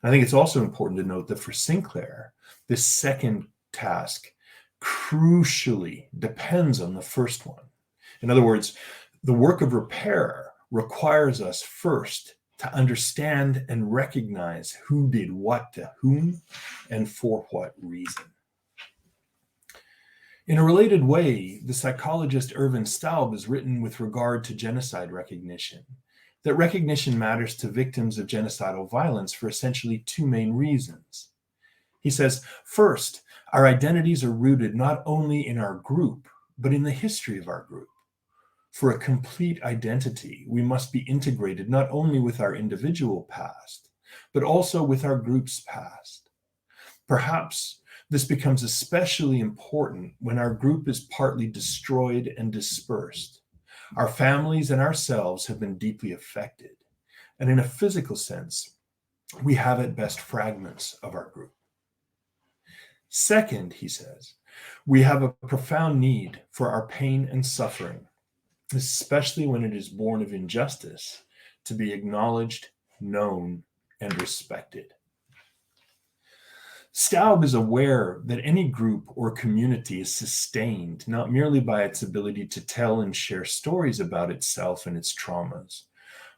I think it's also important to note that for Sinclair, this second task crucially depends on the first one. In other words, the work of repair requires us first to understand and recognize who did what to whom and for what reason. In a related way, the psychologist Irvin Staub has written with regard to genocide recognition that recognition matters to victims of genocidal violence for essentially two main reasons. He says, first, our identities are rooted not only in our group, but in the history of our group. For a complete identity, we must be integrated not only with our individual past, but also with our group's past. Perhaps this becomes especially important when our group is partly destroyed and dispersed. Our families and ourselves have been deeply affected, and in a physical sense, we have at best fragments of our group. Second, he says, we have a profound need for our pain and suffering, especially when it is born of injustice, to be acknowledged, known, and respected. Staub is aware that any group or community is sustained not merely by its ability to tell and share stories about itself and its traumas,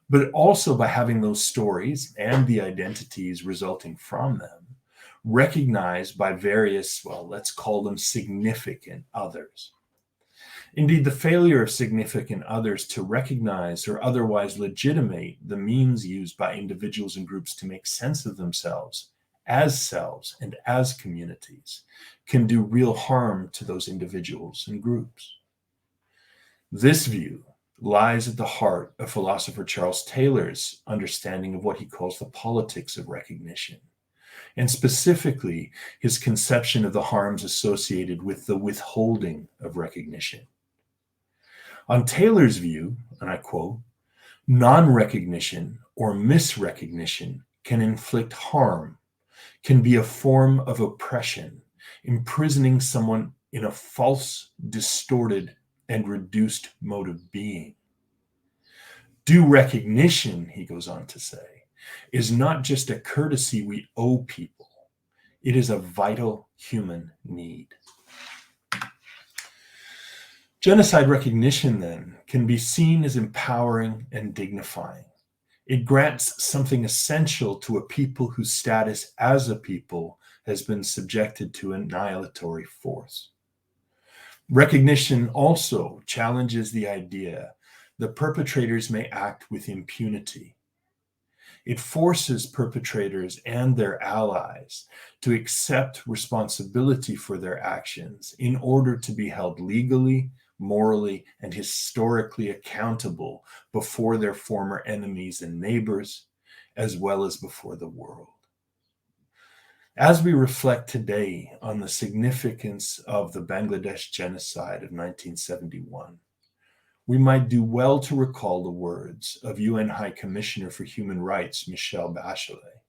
but also by having those stories and the identities resulting from them recognized by various, well, let's call them significant others. Indeed, the failure of significant others to recognize or otherwise legitimate the means used by individuals and groups to make sense of themselves as selves and as communities can do real harm to those individuals and groups. This view lies at the heart of philosopher Charles Taylor's understanding of what he calls the politics of recognition, and specifically his conception of the harms associated with the withholding of recognition. On Taylor's view, and I quote, non-recognition or misrecognition can inflict harm, can be a form of oppression, imprisoning someone in a false, distorted, and reduced mode of being. Due recognition, he goes on to say, is not just a courtesy we owe people. It is a vital human need. Genocide recognition, then, can be seen as empowering and dignifying. It grants something essential to a people whose status as a people has been subjected to annihilatory force. Recognition also challenges the idea that perpetrators may act with impunity. It forces perpetrators and their allies to accept responsibility for their actions in order to be held legally, morally, and historically accountable before their former enemies and neighbors, as well as before the world. As we reflect today on the significance of the Bangladesh genocide of 1971, we might do well to recall the words of UN High Commissioner for Human Rights, Michelle Bachelet,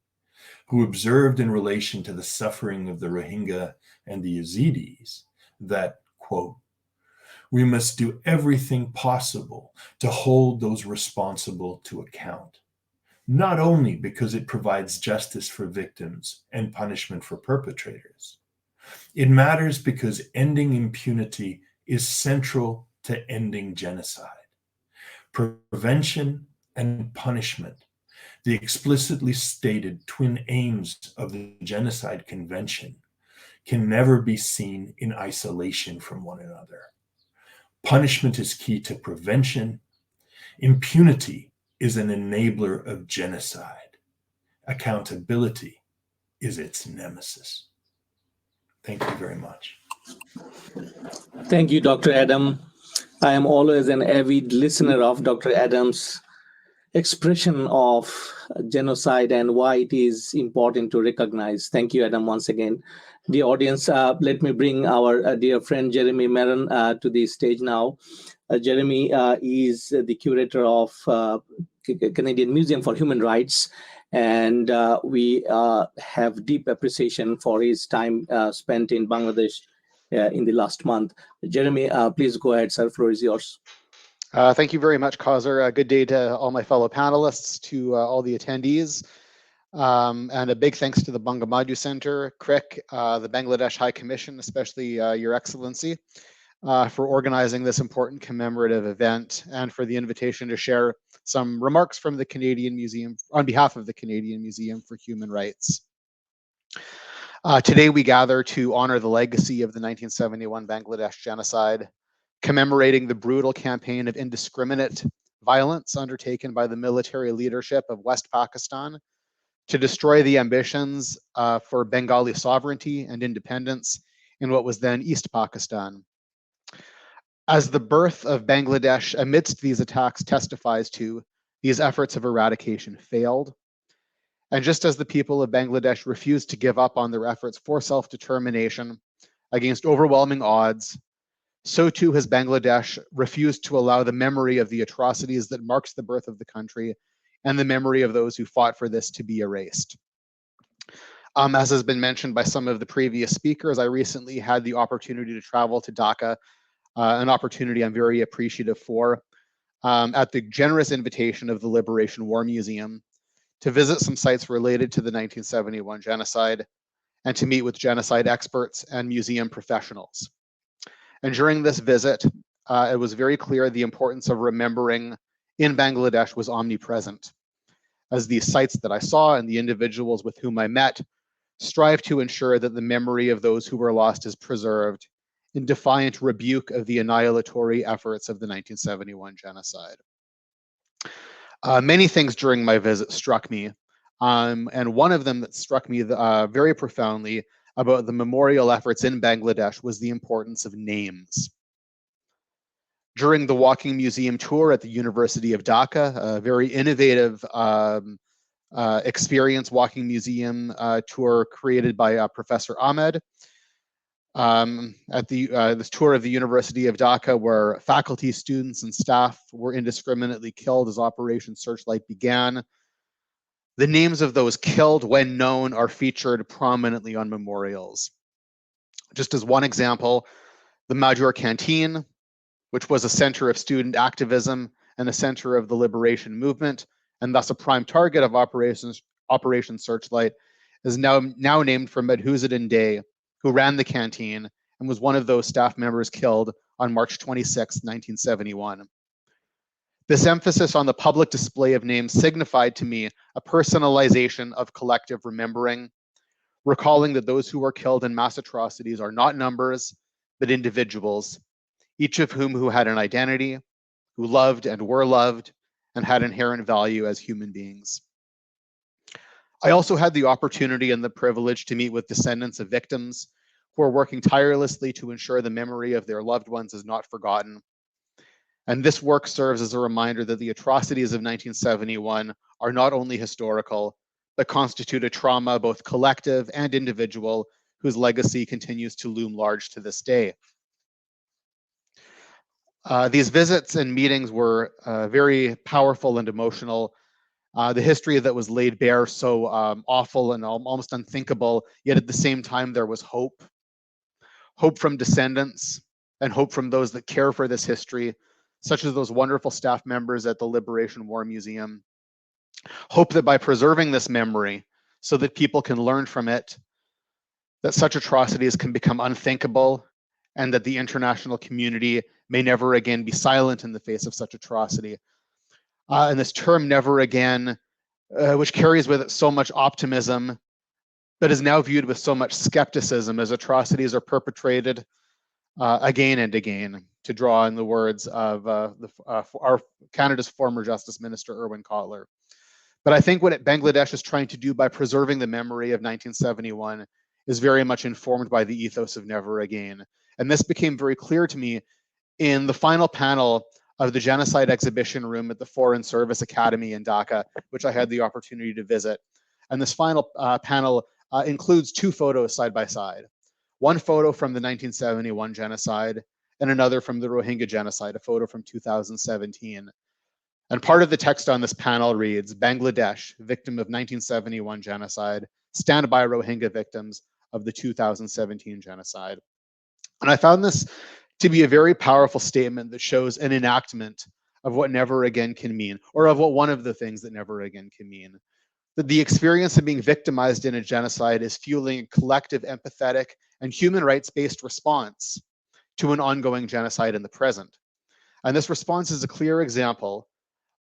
who observed in relation to the suffering of the Rohingya and the Yazidis that, quote, we must do everything possible to hold those responsible to account, not only because it provides justice for victims and punishment for perpetrators. It matters because ending impunity is central to ending genocide. Prevention and punishment, the explicitly stated twin aims of the Genocide Convention, can never be seen in isolation from one another. Punishment is key to prevention. Impunity is an enabler of genocide. Accountability is its nemesis. Thank you very much. Thank you, Dr. Adam. I am always an avid listener of Dr. Adam's expression of genocide and why it is important to recognize. Thank you, Adam, once again. Dear audience, let me bring our dear friend Jeremy Maron to the stage now. Jeremy is the curator of Canadian Museum for Human Rights, and we have deep appreciation for his time spent in Bangladesh in the last month. Jeremy, please go ahead, sir. Floor is yours. Thank you very much, Kauser. Good day to all my fellow panelists, to all the attendees, and a big thanks to the Bangamaju Center, CRIC, the Bangladesh High Commission, especially Your Excellency, for organizing this important commemorative event and for the invitation to share some remarks from the Canadian Museum, on behalf of the Canadian Museum for Human Rights. Today we gather to honor the legacy of the 1971 Bangladesh genocide, commemorating the brutal campaign of indiscriminate violence undertaken by the military leadership of West Pakistan to destroy the ambitions for Bengali sovereignty and independence in what was then East Pakistan. As the birth of Bangladesh amidst these attacks testifies to, these efforts of eradication failed. And just as the people of Bangladesh refused to give up on their efforts for self-determination against overwhelming odds, so too has Bangladesh refused to allow the memory of the atrocities that marked the birth of the country and the memory of those who fought for this to be erased. As has been mentioned by some of the previous speakers, I recently had the opportunity to travel to Dhaka, an opportunity I'm very appreciative for, at the generous invitation of the Liberation War Museum, to visit some sites related to the 1971 genocide and to meet with genocide experts and museum professionals. And during this visit, it was very clear the importance of remembering in Bangladesh was omnipresent, as these sites that I saw and the individuals with whom I met strive to ensure that the memory of those who were lost is preserved in defiant rebuke of the annihilatory efforts of the 1971 genocide. Many things during my visit struck me, and one of them that struck me very profoundly about the memorial efforts in Bangladesh was the importance of names. During the walking museum tour at the University of Dhaka, a very innovative experience walking museum tour created by Professor Ahmed, at this tour of the University of Dhaka, where faculty, students, and staff were indiscriminately killed as Operation Searchlight began. The names of those killed, when known, are featured prominently on memorials. Just as one example, the Major Canteen, which was a center of student activism and a center of the liberation movement, and thus a prime target of Operation Searchlight, is now named for Medhuzuddin Day, who ran the canteen and was one of those staff members killed on March 26, 1971. This emphasis on the public display of names signified to me a personalization of collective remembering, recalling that those who were killed in mass atrocities are not numbers, but individuals, each of whom had an identity, who loved and were loved, and had inherent value as human beings. I also had the opportunity and the privilege to meet with descendants of victims who are working tirelessly to ensure the memory of their loved ones is not forgotten. And this work serves as a reminder that the atrocities of 1971 are not only historical, but constitute a trauma both collective and individual whose legacy continues to loom large to this day. These visits and meetings were very powerful and emotional. The history that was laid bare so awful and almost unthinkable, yet at the same time there was hope. Hope from descendants and hope from those that care for this history, such as those wonderful staff members at the Liberation War Museum. Hope that by preserving this memory so that people can learn from it, that such atrocities can become unthinkable and that the international community may never again be silent in the face of such atrocity. And this term never again, which carries with it so much optimism, but is now viewed with so much skepticism as atrocities are perpetrated again and again, to draw in the words of our Canada's former Justice Minister, Irwin Cotler. But I think what Bangladesh is trying to do by preserving the memory of 1971 is very much informed by the ethos of never again. And this became very clear to me in the final panel of the Genocide exhibition room at the Foreign Service Academy in Dhaka, which I had the opportunity to visit. And this final panel includes two photos side by side. One photo from the 1971 genocide and another from the Rohingya genocide, a photo from 2017. And part of the text on this panel reads, Bangladesh, victim of 1971 genocide, stand by Rohingya victims of the 2017 genocide. And I found this to be a very powerful statement that shows an enactment of what never again can mean, or of what one of the things that never again can mean. That the experience of being victimized in a genocide is fueling a collective, empathetic, and human rights-based response to an ongoing genocide in the present. And this response is a clear example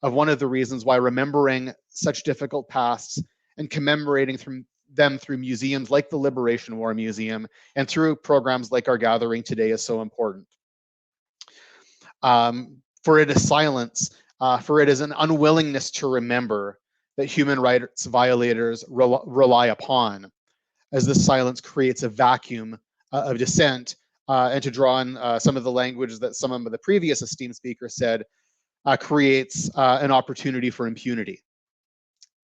of one of the reasons why remembering such difficult pasts and commemorating them through museums like the Liberation War Museum and through programs like our gathering today is so important. For it is silence, for it is an unwillingness to remember that human rights violators rely upon, as this silence creates a vacuum of dissent, and to draw on some of the language that some of the previous esteemed speakers said, creates an opportunity for impunity.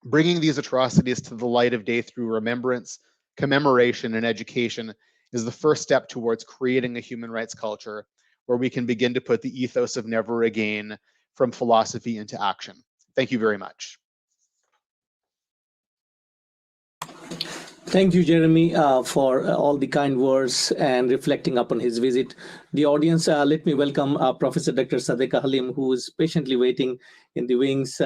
Bringing these atrocities to the light of day through remembrance, commemoration, and education is the first step towards creating a human rights culture where we can begin to put the ethos of never again from philosophy into action. Thank you very much. Thank you, Jeremy, for all the kind words and reflecting upon his visit. The audience, let me welcome Professor Dr. Sadeka Halim, who is patiently waiting in the wings,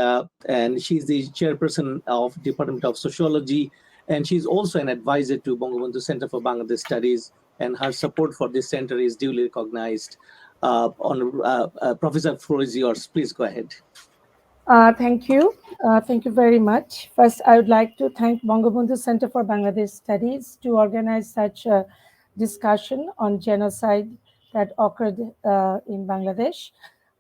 and she's the chairperson of Department of Sociology, and she's also an advisor to Bangabandhu Center for Bangladesh Studies, and her support for this center is duly recognized. Professor, floor is yours. Please go ahead. Thank you. Thank you very much. First, I would like to thank Bangabandhu Center for Bangladesh Studies to organize such a discussion on genocide that occurred in Bangladesh.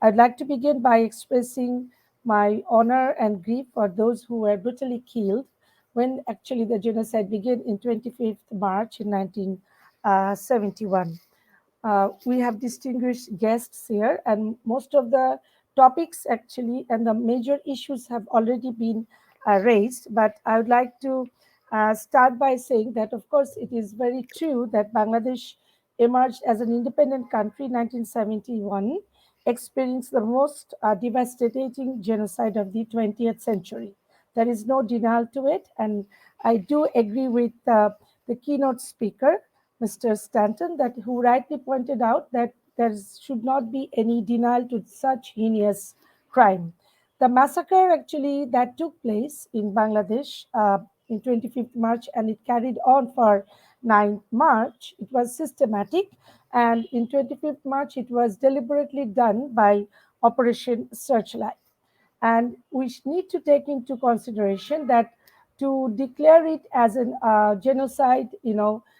I'd like to begin by expressing my honor and grief for those who were brutally killed when actually the genocide began in 25th March in 1971. We have distinguished guests here, and most of the topics actually and the major issues have already been raised. But I would like to start by saying that, of course, it is very true that Bangladesh emerged as an independent country in 1971, experienced the most devastating genocide of the 20th century. There is no denial to it, and I do agree with the keynote speaker, Mr. Stanton, that who rightly pointed out that there should not be any denial to such heinous crime. The massacre actually that took place in Bangladesh in 25th March and it carried on for 9th March, it was systematic, and in 25th March it was deliberately done by Operation Searchlight. And we need to take into consideration that to declare it as a genocide,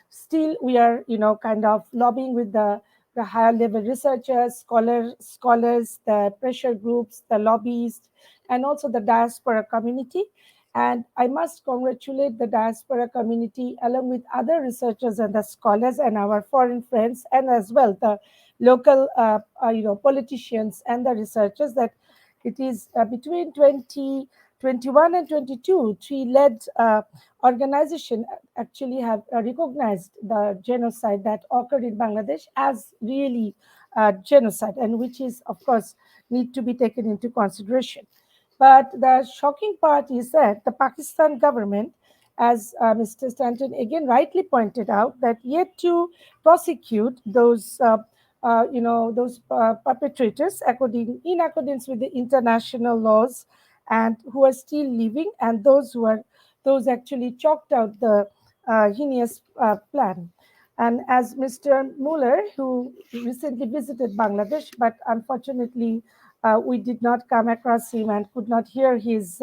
still we are, kind of lobbying with the higher level researchers, scholars, the pressure groups, the lobbyists, and also the diaspora community. And I must congratulate the diaspora community along with other researchers and the scholars and our foreign friends, and as well the local, politicians and the researchers, that it is between 2021 and 22, three led organization actually have recognized the genocide that occurred in Bangladesh as really genocide, and which is, of course, need to be taken into consideration. But the shocking part is that the Pakistan government, as Mr. Stanton again rightly pointed out, that yet to prosecute those perpetrators in accordance with the international laws, and who are still living, and those actually chalked out the heinous plan. And as Mr. Muller, who recently visited Bangladesh, but unfortunately we did not come across him and could not hear his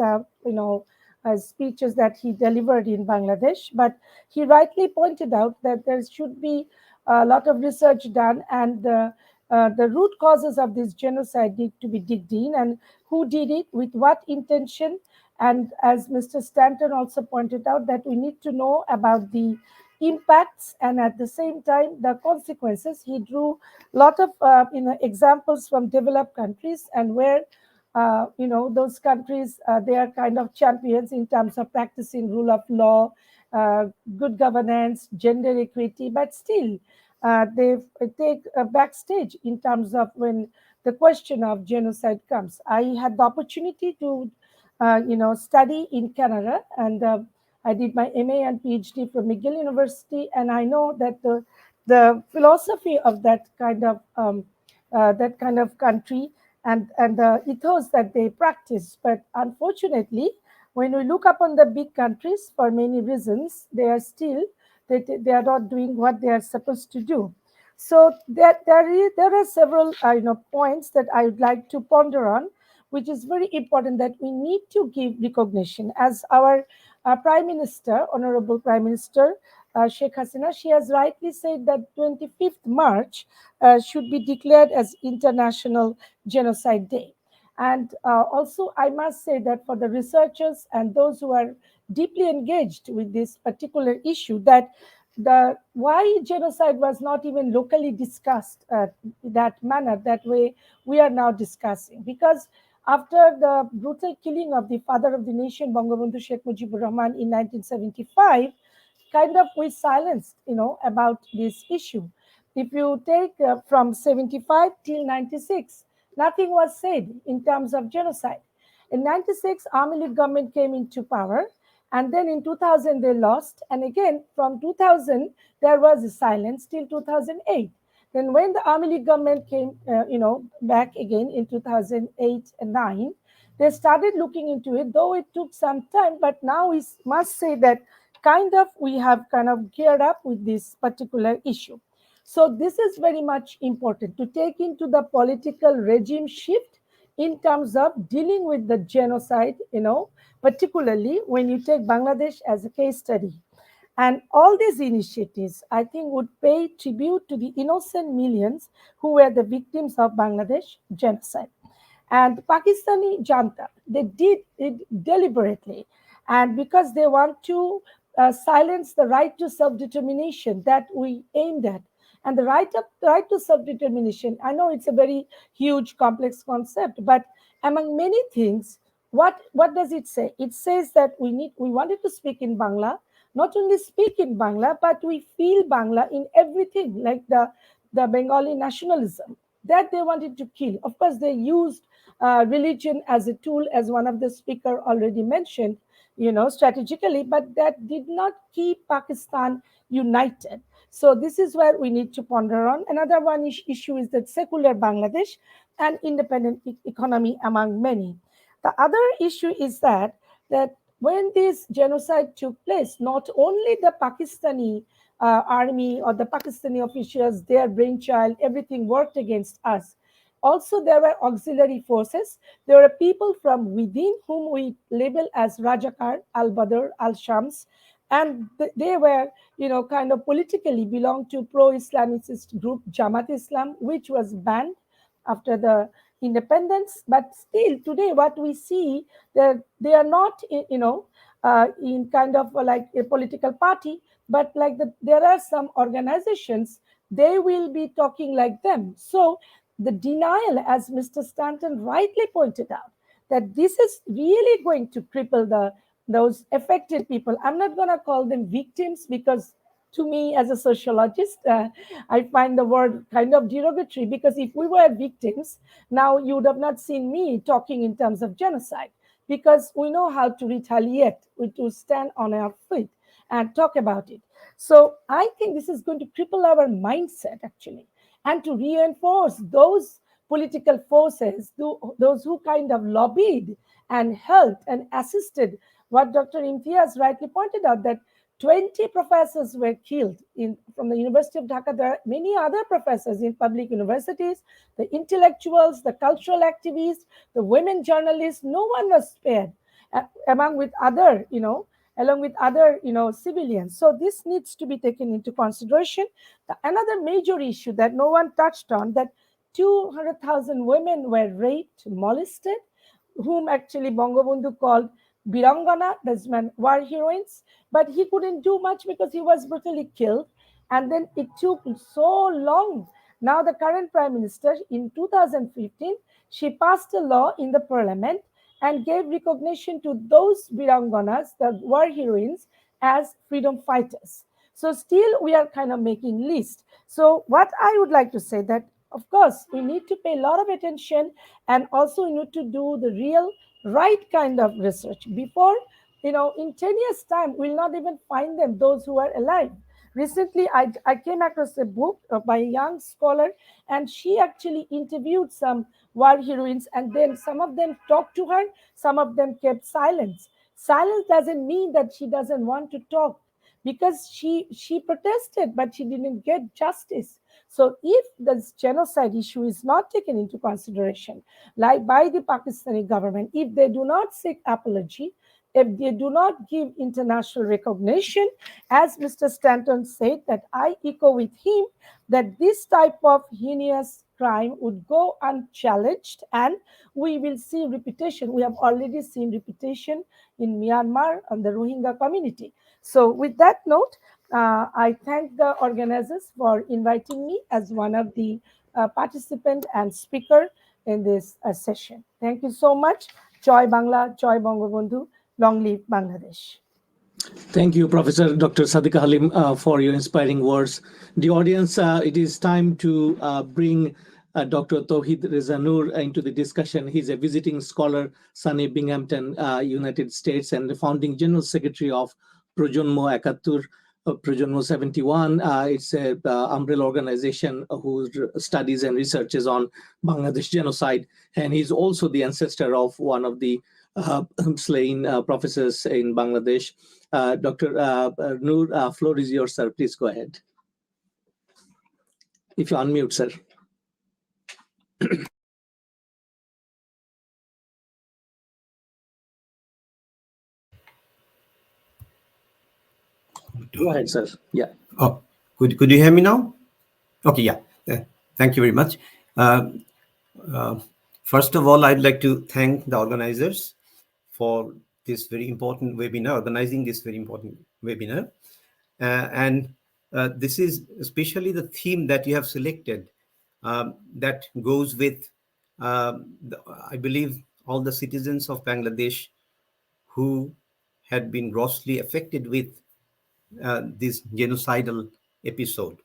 speeches that he delivered in Bangladesh, but he rightly pointed out that there should be a lot of research done, and the root causes of this genocide need to be digged in, and who did it, with what intention. And as Mr. Stanton also pointed out, that we need to know about the impacts and at the same time the consequences. He drew a lot of examples from developed countries, and where those countries, they are kind of champions in terms of practicing rule of law, uh, good governance, gender equity, but still they take a backstage in terms of when the question of genocide comes. I had the opportunity to study in Canada, and I did my MA and PhD from McGill University, and I know that the philosophy of that kind of country and the ethos that they practice. But unfortunately, when we look upon the big countries, for many reasons, they are still they are not doing what they are supposed to do. So there are several points that I would like to ponder on, which is very important, that we need to give recognition. As our Prime Minister, Honorable Prime Minister Sheikh Hasina, she has rightly said that 25th March should be declared as International Genocide Day. And also, I must say that for the researchers and those who are deeply engaged with this particular issue, that the why genocide was not even locally discussed that manner, that way we are now discussing. Because after the brutal killing of the father of the nation, Bangabandhu Sheikh Mujibur Rahman, in 1975, kind of we silenced, about this issue. If you take from 75 till 96, nothing was said in terms of genocide. In 96, Army League government came into power, and then in 2000 they lost, and again from 2000 there was a silence till 2008. Then when the Army League government came, back again in 2008 and 9, they started looking into it, though it took some time. But now we must say that kind of we have kind of geared up with this particular issue. So this is very much important to take into the political regime shift in terms of dealing with the genocide, particularly when you take Bangladesh as a case study. And all these initiatives, I think, would pay tribute to the innocent millions who were the victims of Bangladesh genocide. And Pakistani Janta, they did it deliberately, and because they want to silence the right to self-determination that we aimed at. And the right to self-determination, I know it's a very huge, complex concept, but among many things, what does it say? It says that we wanted to speak in Bangla, not only speak in Bangla, but we feel Bangla in everything, like the Bengali nationalism that they wanted to kill. Of course, they used religion as a tool, as one of the speaker already mentioned, strategically, but that did not keep Pakistan united. So this is where we need to ponder on. Another one issue is that secular Bangladesh and independent economy, among many. The other issue is that when this genocide took place, not only the Pakistani army or the Pakistani officials, their brainchild, everything worked against us. Also, there were auxiliary forces. There were people from within whom we label as Rajakar, Al Badr, Al Shams, and they were, kind of politically belonged to pro-Islamist group Jamaat Islam, which was banned after the independence. But still, today, what we see, that they are not, in kind of like a political party, but like there are some organizations, they will be talking like them. So the denial, as Mr. Stanton rightly pointed out, that this is really going to cripple those affected people. I'm not going to call them victims, because to me, as a sociologist, I find the word kind of derogatory, because if we were victims, now you would have not seen me talking in terms of genocide, because we know how to retaliate, to stand on our feet and talk about it. So I think this is going to cripple our mindset, actually, and to reinforce those political forces, those who kind of lobbied and helped and assisted. What Dr. Imtiaz rightly pointed out, that 20 professors were killed from the University of Dhaka. There are many other professors in public universities, the intellectuals, the cultural activists, the women journalists. No one was spared, among with other, along with other, civilians. So this needs to be taken into consideration. Another major issue that no one touched on, that 200,000 women were raped, molested, whom actually Bangabandhu called Birangana, that's meant war heroines, but he couldn't do much because he was brutally killed. And then it took so long. Now, the current Prime Minister in 2015, she passed a law in the parliament and gave recognition to those Biranganas, the war heroines, as freedom fighters. So still we are kind of making list. So what I would like to say that of course we need to pay a lot of attention, and also we need to do the real right kind of research before, in 10 years time we'll not even find them, those who are alive. Recently I came across a book by a young scholar, and she actually interviewed some war heroines, and then some of them talked to her, some of them kept silence. Silence doesn't mean that she doesn't want to talk, because she protested but she didn't get justice. So if this genocide issue is not taken into consideration, like by the Pakistani government, if they do not seek apology, if they do not give international recognition, as Mr. Stanton said, that I echo with him, that this type of heinous crime would go unchallenged, and we will see repetition. We have already seen repetition in Myanmar and the Rohingya community. So with that note, I thank the organizers for inviting me as one of the participant and speaker in this session. Thank you so much. Joy Bangla, Joy Bangabandhu, long live Bangladesh. Thank you, Professor Dr. Sadiqa Halim, for your inspiring words. The audience, it is time to bring Dr. Tawhid Rezanur into the discussion. He's a visiting scholar, SUNY Binghamton, United States, and the founding General Secretary of Projonmo Ekattur, Projonmo 71. It's an umbrella organization whose studies and researches on Bangladesh genocide. And he's also the ancestor of one of the slain professors in Bangladesh. Dr. Noor, floor is yours, sir. Please go ahead. If you unmute, sir. Go ahead, sir. Yeah. Oh, could you hear me now? Okay, yeah. Thank you very much. First of all, I'd like to thank the organizers for this very important webinar, organizing this very important webinar. And this is especially the theme that you have selected that goes with, I believe, all the citizens of Bangladesh who had been grossly affected with this genocidal episode.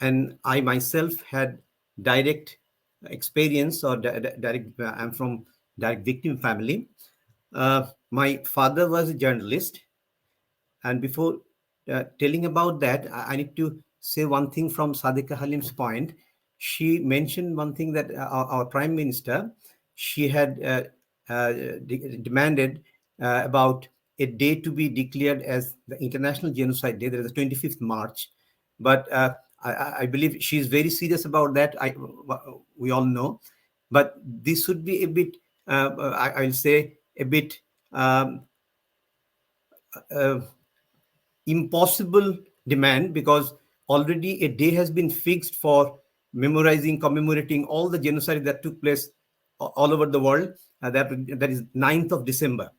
And I myself had direct experience, or direct, I'm from direct victim family. My father was a journalist, and before telling about that, I need to say one thing from Sadiqa Halim's point. She mentioned one thing that our Prime Minister, she had demanded about a day to be declared as the International Genocide Day. There is the 25th March. But I believe she's very serious about that. We all know. But this would be a bit, I'll say, a bit impossible demand, because already a day has been fixed for commemorating all the genocide that took place all over the world. That is 9th of December.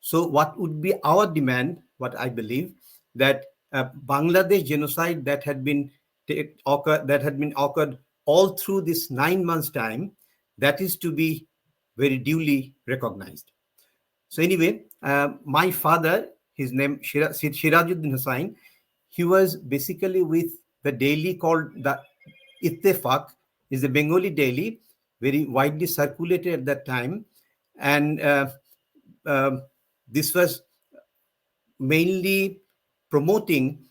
So what would be our demand, what I believe, that Bangladesh genocide that had been occurred all through this 9 months time, that is to be very duly recognized. So anyway, my father, his name Shirajuddin Hussain, he was basically with the daily called the Ittefaq, is a Bengali daily, very widely circulated at that time. And this was mainly promoting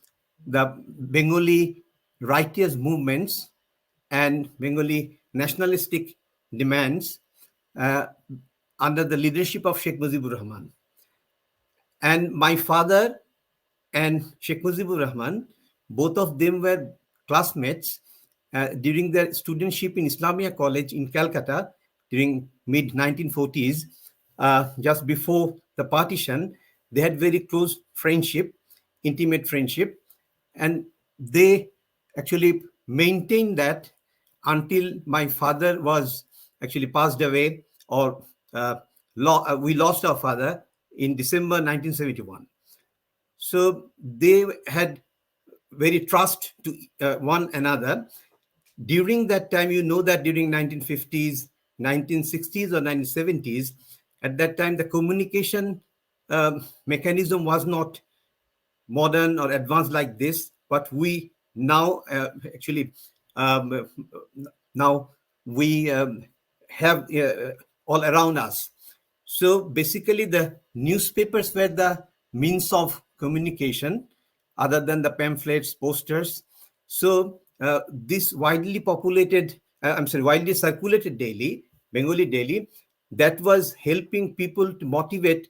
the Bengali righteous movements and Bengali nationalistic demands under the leadership of Sheikh Mujibur Rahman. And my father and Sheikh Mujibur Rahman, both of them were classmates during their studentship in Islamia College in Calcutta during mid-1940s, just before the partition. They had very close friendship, intimate friendship, and they actually maintained that until my father was actually passed away, or we lost our father in December 1971. So they had very trust to one another. During that time, you know that during 1950s, 1960s or 1970s, at that time, the communication mechanism was not modern or advanced like this, but we now actually um, now we have all around us. So basically, the newspapers were the means of communication, other than the pamphlets, posters. So this widely circulated daily, Bengali daily, that was helping people to motivate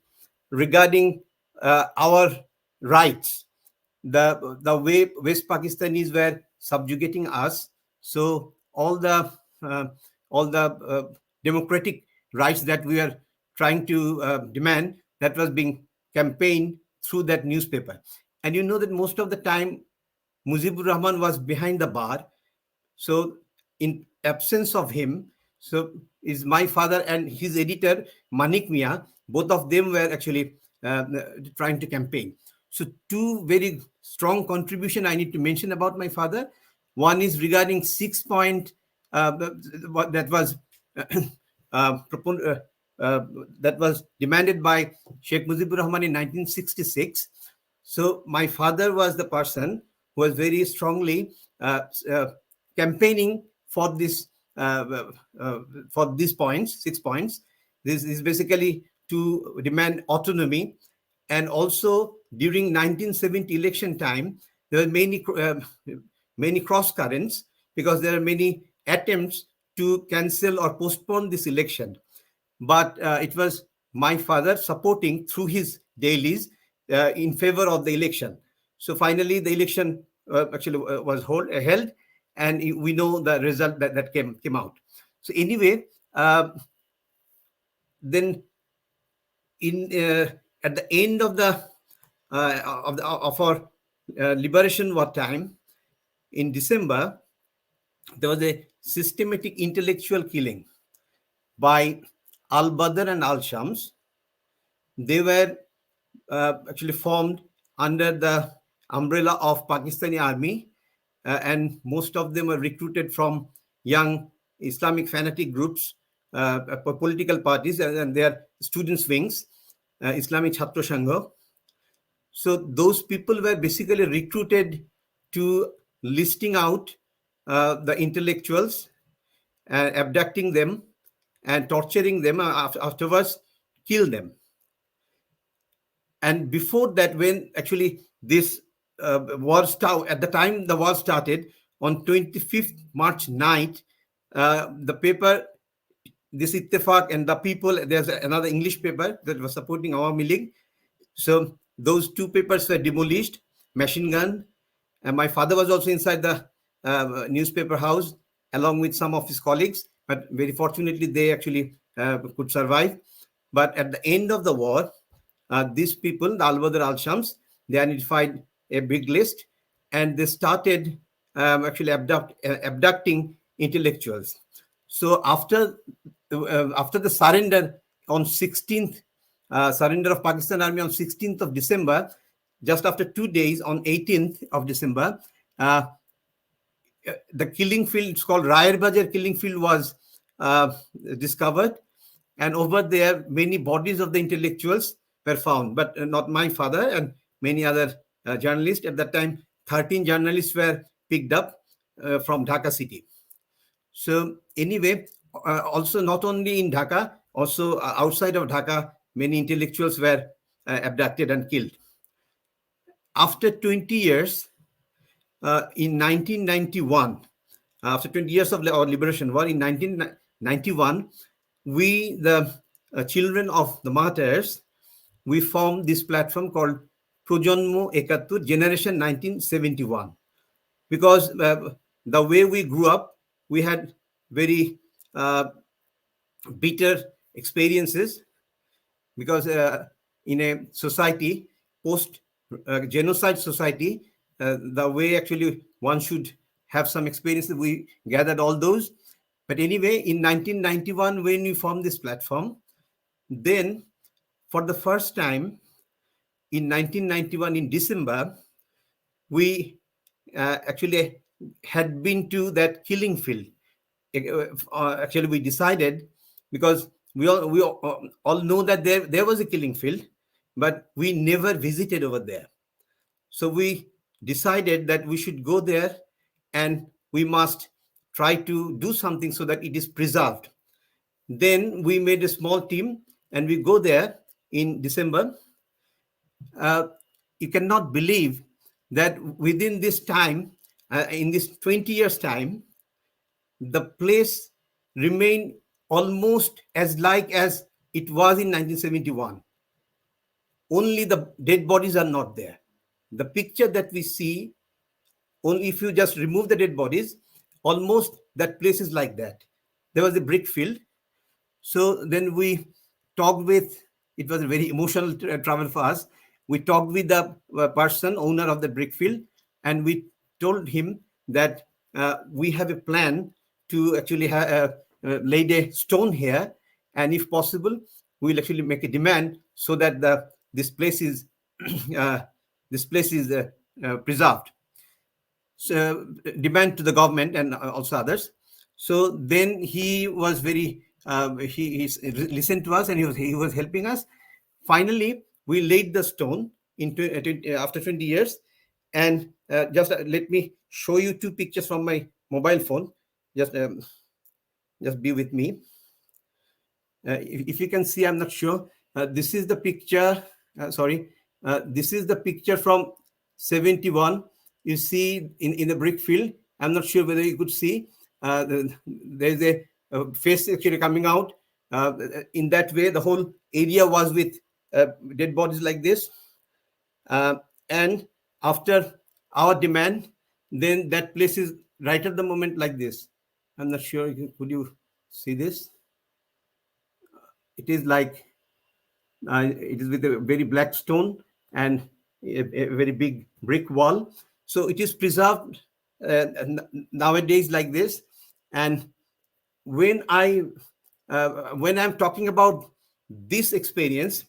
regarding our rights, the way West Pakistanis were subjugating us. So uh, all the democratic rights that we are trying to demand, that was being campaigned through that newspaper. And you know that most of the time Mujibur Rahman was behind the bar. So in absence of him, so is my father and his editor Manik Mia, both of them were actually trying to campaign. So two very strong contribution I need to mention about my father. One is regarding 6 point that was that was demanded by Sheikh Mujibur Rahman in 1966. So my father was the person who was very strongly campaigning for this for these points, 6 points. This is basically to demand autonomy. And also during 1970 election time, there were many cross currents, because there are many attempts to cancel or postpone this election. But it was my father supporting through his dailies in favor of the election. So finally, the election actually was held, and we know the result that came out. So anyway, then in at the end of our liberation war time in December, there was a systematic intellectual killing by Al Badr and Al Shams. They were actually formed under the umbrella of Pakistani army, and most of them were recruited from young Islamic fanatic groups, political parties, and their students' wings, Islamic Chhatra Sangha. So those people were basically recruited to listing out the intellectuals, abducting them, and torturing them, afterwards kill them. And before that, when actually this war started, at the time the war started on 25th March night, the paper, this Ittifaq and the People, there's another English paper that was supporting Awami League. So those two papers were demolished, machine gun. And my father was also inside the newspaper house along with some of his colleagues, but very fortunately they actually could survive. But at the end of the war, these people, the Al Badr Al Shams, they identified a big list, and they started actually abducting intellectuals. So after the surrender on 16th, surrender of Pakistan Army on 16th of December, just after 2 days, on 18th of December, the killing field, it's called Rayar Bajar killing field, was discovered. And over there, many bodies of the intellectuals were found, but not my father and many other journalists. At that time, 13 journalists were picked up from Dhaka city. So anyway, also not only in Dhaka, also outside of Dhaka, many intellectuals were abducted and killed. After 20 years, in 1991, after 20 years of our liberation war, in 1991, we, the children of the martyrs, we formed this platform called Projonmo Ekattur, Generation 1971. Because the way we grew up, we had very bitter experiences, because in a society, post-genocide society, the way actually one should have some experiences, we gathered all those. But anyway, in 1991, when we formed this platform, then for the first time in 1991 in December, we actually had been to that killing field. Actually, we decided, because we all know that there was a killing field, but we never visited over there. So we decided that we should go there and we must try to do something so that it is preserved. Then we made a small team and we go there in December. You cannot believe that within this time, in this 20 years time, the place remained almost as like as it was in 1971. Only the dead bodies are not there. The picture that we see, only if you just remove the dead bodies, almost that place is like that. There was a brick field. So then we talked with, it was a very emotional travel for us. We talked with the person, owner of the brick field, and we told him that we have a plan to actually lay a stone here, and if possible, we'll actually make a demand so that this place is preserved. So, demand to the government and also others. So then he was very he listened to us, and he was helping us. Finally, we laid the stone after 20 years. And just let me show you two pictures from my mobile phone. Just be with me. If you can see, I'm not sure. This is the picture. This is the picture from 71. You see in the brick field. I'm not sure whether you could see. There's a face actually coming out. In that way, the whole area was with dead bodies like this. And after our demand, then that place is right at the moment like this. I'm not sure. Could you see this? It is like it is with a very black stone and a very big brick wall. So it is preserved nowadays like this. And when I'm talking about this experience,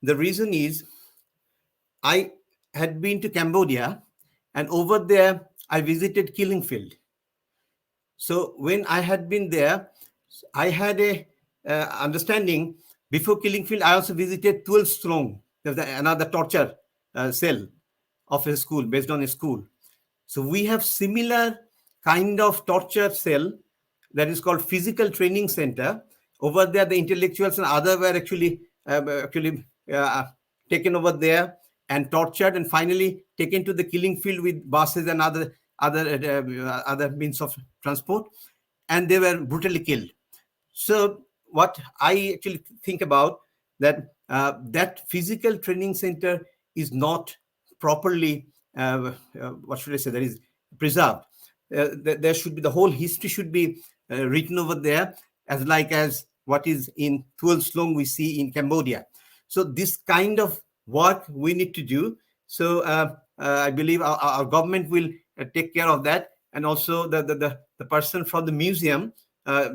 the reason is I had been to Cambodia, and over there I visited Killing Field. So when I had been there, I had a understanding. Before Killing Field, I also visited 12 Strong. There's another torture cell of a school, based on a school. So we have similar kind of torture cell that is called Physical Training Center. Over there, the intellectuals and other were actually taken over there and tortured, and finally taken to the killing field with buses and other means of transport, and they were brutally killed. So what I actually think about that that physical training center is not properly what should I say, that is preserved. There should be, the whole history should be written over there, as what is in Tuol Slong we see in Cambodia. So this kind of work we need to do. So I believe our government will take care of that, and also the person from the museum,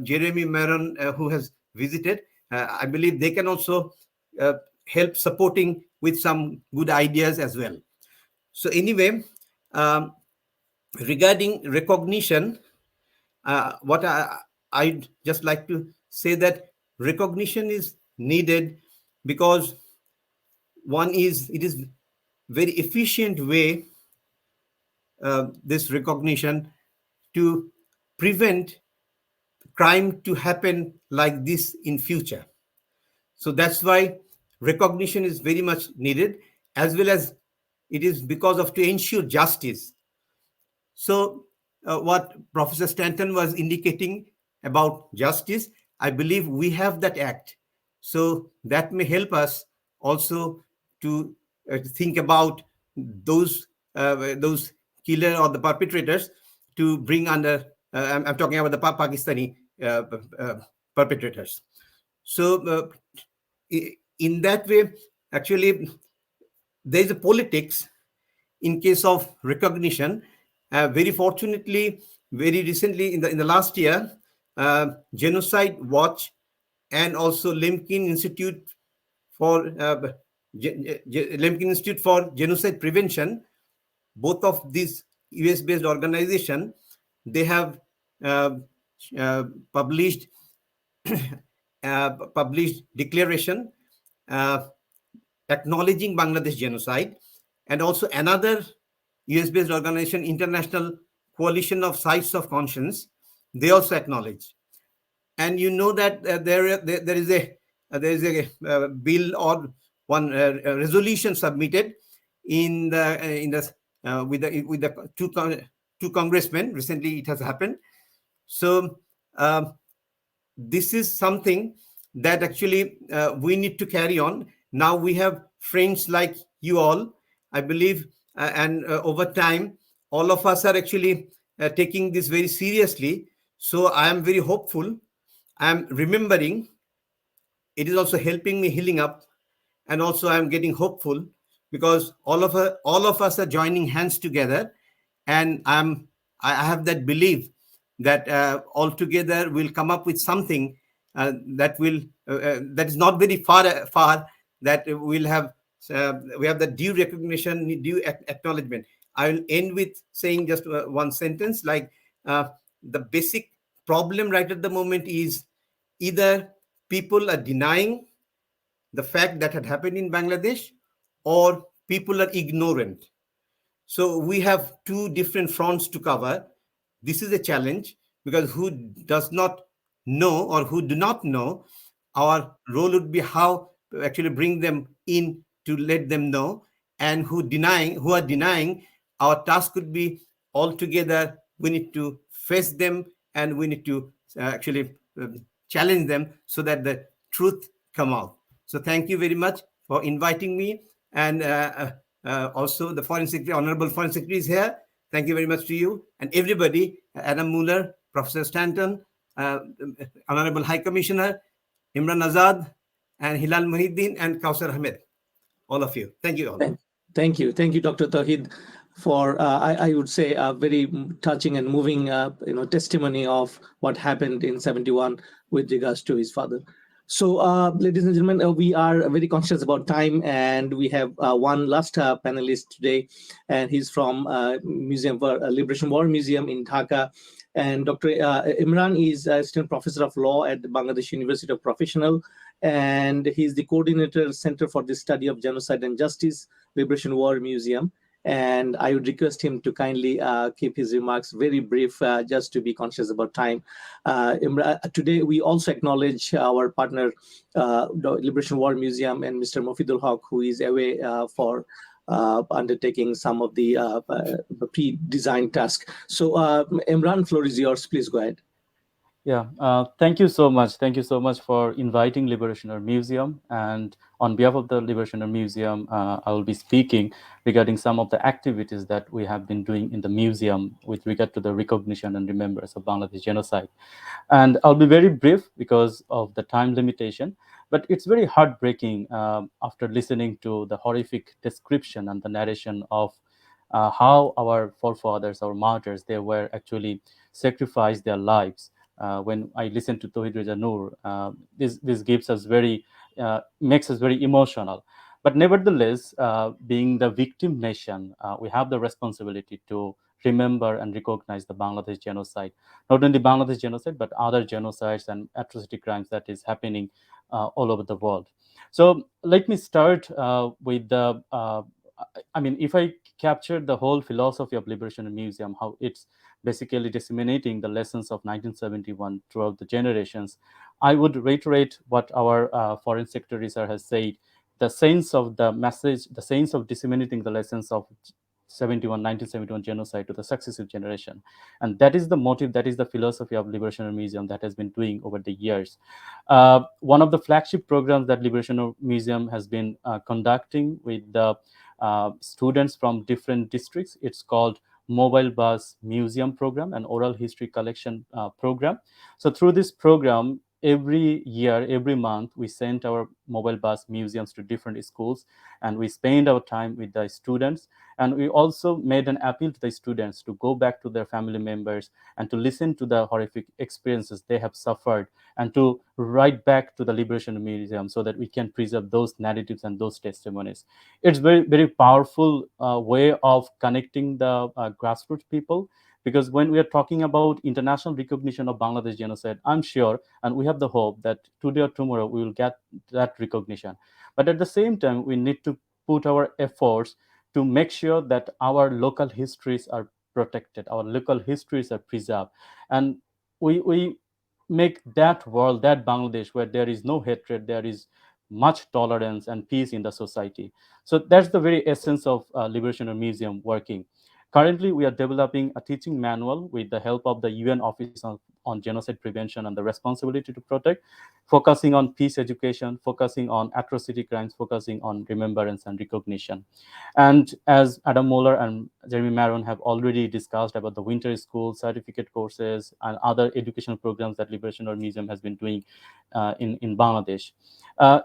Jeremy Maron, who has visited, I believe they can also help supporting with some good ideas as well. So anyway, regarding recognition, what I'd just like to say that recognition is needed because it is very efficient way, this recognition, to prevent crime to happen like this in future. So that's why recognition is very much needed, as well as it is because of to ensure justice. So what Professor Stanton was indicating about justice, I believe we have that act. So that may help us also to think about those killer or the perpetrators to bring under. I'm talking about the Pakistani perpetrators. So in that way, actually, there is a politics in case of recognition. Very fortunately, very recently in the last year, Genocide Watch and also Lemkin Institute for Lemkin Institute for Genocide Prevention. Both of these US-based organization, they have uh, published published declaration acknowledging Bangladesh genocide, and also another US-based organization, International Coalition of Sites of Conscience, they also acknowledge. And you know that there is a bill or one resolution submitted in the with the two congressmen. Recently, it has happened. So this is something that actually we need to carry on. Now we have friends like you all, I believe, and over time, all of us are actually taking this very seriously. So I am very hopeful. I am remembering. It is also helping me healing up, and also I am getting hopeful because all of us are joining hands together, and I have that belief that all together we'll come up with something that will that is not very far, that we'll have we have the due recognition, due acknowledgement. I will end with saying just one sentence, like the basic problem right at the moment is either people are denying the fact that had happened in Bangladesh, or people are ignorant. So we have two different fronts to cover. This is a challenge because who does not know or who do not know, our role would be how to actually bring them in to let them know, and who are denying, our task could be altogether. We need to face them, and we need to actually challenge them so that the truth come out. So thank you very much for inviting me, and also the Foreign Secretary, Honorable Foreign Secretary is here. Thank you very much to you and everybody, Adam Mueller, Professor Stanton, Honorable High Commissioner, Imran Azad, and Hilal Muhyiddin, and Kausar Ahmed. All of you. Thank you all. Thank you, Dr. Tawhid, for I would say a very touching and moving testimony of what happened in 71 with regards to his father. So, ladies and gentlemen, we are very conscious about time, and we have one last panelist today, and he's from Museum for Liberation War Museum in Dhaka. And Dr. Imran is Assistant Professor of Law at the Bangladesh University of Professional, and he's the coordinator Center for the Study of Genocide and Justice, Liberation War Museum. And I would request him to kindly keep his remarks very brief, just to be conscious about time. Today, we also acknowledge our partner, the Liberation War Museum, and Mr. Mofidul Haq, who is away for undertaking some of the pre-designed tasks. So, Imran, floor is yours. Please go ahead. Yeah, thank you so much. Thank you so much for inviting Liberationer Museum. And on behalf of the Liberationer Museum, I will be speaking regarding some of the activities that we have been doing in the museum with regard to the recognition and remembrance of Bangladesh genocide. And I'll be very brief because of the time limitation, but it's very heartbreaking after listening to the horrific description and the narration of how our forefathers, our martyrs, they were actually sacrificed their lives. When I listen to Tawhid Reza Noor, this gives us makes us very emotional. But nevertheless, being the victim nation, we have the responsibility to remember and recognize the Bangladesh genocide. Not only Bangladesh genocide, but other genocides and atrocity crimes that is happening all over the world. So let me start with the, if I capture the whole philosophy of Liberation Museum, how it's basically disseminating the lessons of 1971 throughout the generations, I would reiterate what our Foreign Secretary sir has said. The sense of the message, the sense of disseminating the lessons of 1971 genocide to the successive generation. And that is the motive, that is the philosophy of Liberation Museum that has been doing over the years. One of the flagship programs that Liberation Museum has been conducting with the students from different districts, it's called Mobile Bus Museum Program and Oral History Collection Program. So through this program, every year, every month, we send our mobile bus museums to different schools, and we spend our time with the students. And we also made an appeal to the students to go back to their family members and to listen to the horrific experiences they have suffered, and to write back to the Liberation Museum so that we can preserve those narratives and those testimonies. It's very, very powerful way of connecting the grassroots people, because when we are talking about international recognition of Bangladesh genocide, I'm sure, and we have the hope that today or tomorrow we will get that recognition. But at the same time, we need to put our efforts to make sure that our local histories are protected, our local histories are preserved, and we make that world, that Bangladesh, where there is no hatred, there is much tolerance and peace in the society. So that's the very essence of Liberation Museum working. Currently, we are developing a teaching manual with the help of the UN Office on Genocide Prevention and the Responsibility to Protect, focusing on peace education, focusing on atrocity crimes, focusing on remembrance and recognition. And as Adam Moeller and Jeremy Maron have already discussed about the winter school, certificate courses, and other educational programs that Liberation Museum has been doing in Bangladesh.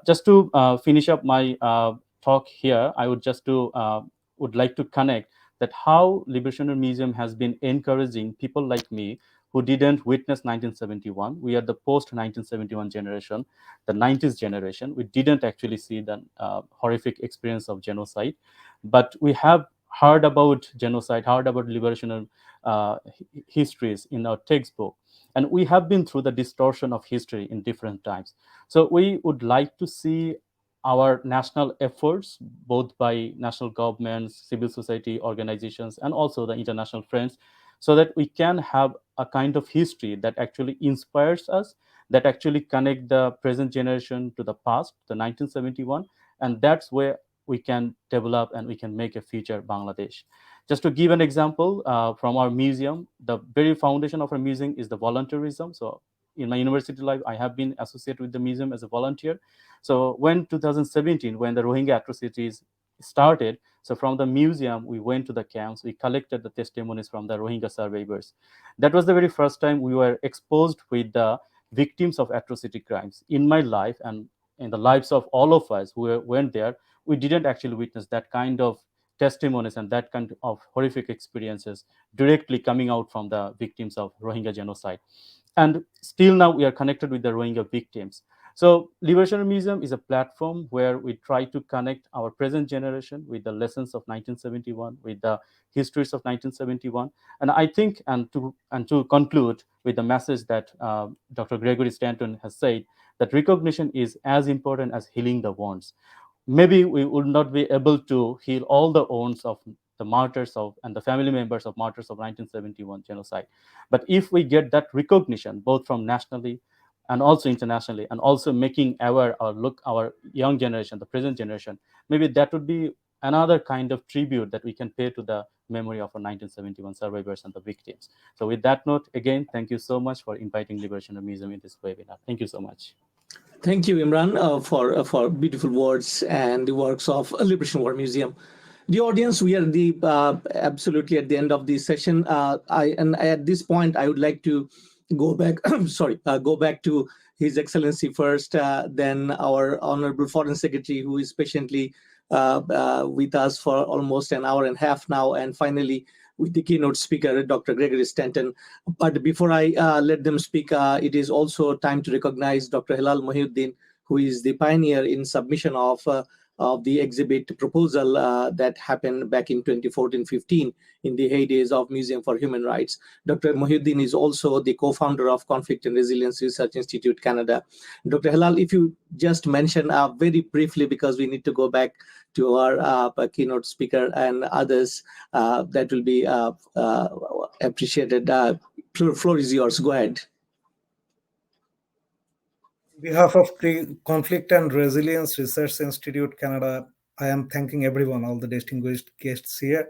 Just to finish up my talk here, I would like to connect that how Liberation Museum has been encouraging people like me who didn't witness 1971. We are the post 1971 generation, the 90s generation. We didn't actually see the horrific experience of genocide, but we have heard about genocide, heard about liberation histories in our textbook, and we have been through the distortion of history in different times. So we would like to see our national efforts, both by national governments, civil society organizations, and also the international friends, so that we can have a kind of history that actually inspires us, that actually connect the present generation to the past, the 1971, and that's where we can develop and we can make a future Bangladesh. Just to give an example from our museum, the very foundation of our museum is the volunteerism. So in my university life, I have been associated with the museum as a volunteer. So when 2017, when the Rohingya atrocities started, so from the museum, we went to the camps, we collected the testimonies from the Rohingya survivors. That was the very first time we were exposed with the victims of atrocity crimes. In my life and in the lives of all of us who went there, we didn't actually witness that kind of testimonies and that kind of horrific experiences directly coming out from the victims of Rohingya genocide. And still now we are connected with the Rohingya victims. So Liberation Museum is a platform where we try to connect our present generation with the lessons of 1971, with the histories of 1971. And I think, and to conclude with the message that Dr. Gregory Stanton has said, that recognition is as important as healing the wounds. Maybe we would not be able to heal all the wounds of the martyrs of and the family members of martyrs of 1971 genocide, but if we get that recognition both from nationally and also internationally, and also making aware our young generation, the present generation, maybe that would be another kind of tribute that we can pay to the memory of our 1971 survivors and the victims. So with that note, again, thank you so much for inviting Liberation Museum in this webinar. Thank you so much. Thank you, Imran, for beautiful words and the works of Liberation War Museum. The audience, we are absolutely at the end of the session. At this point, I would like to go back. Go back to His Excellency first, then our Honorable Foreign Secretary, who is patiently with us for almost an hour and a half now, and finally with the keynote speaker, Dr. Gregory Stanton. But before I let them speak, it is also time to recognize Dr. Hilal Mohiuddin, who is the pioneer in submission of the exhibit proposal that happened back in 2014-15 in the heydays of Museum for Human Rights. Dr. Mohiuddin is also the co-founder of Conflict and Resilience Research Institute, Canada. Dr. Hilal, if you just mention very briefly, because we need to go back to our keynote speaker and others, that will be appreciated. Floor is yours. Go ahead. On behalf of the Conflict and Resilience Research Institute, Canada, I am thanking everyone, all the distinguished guests here,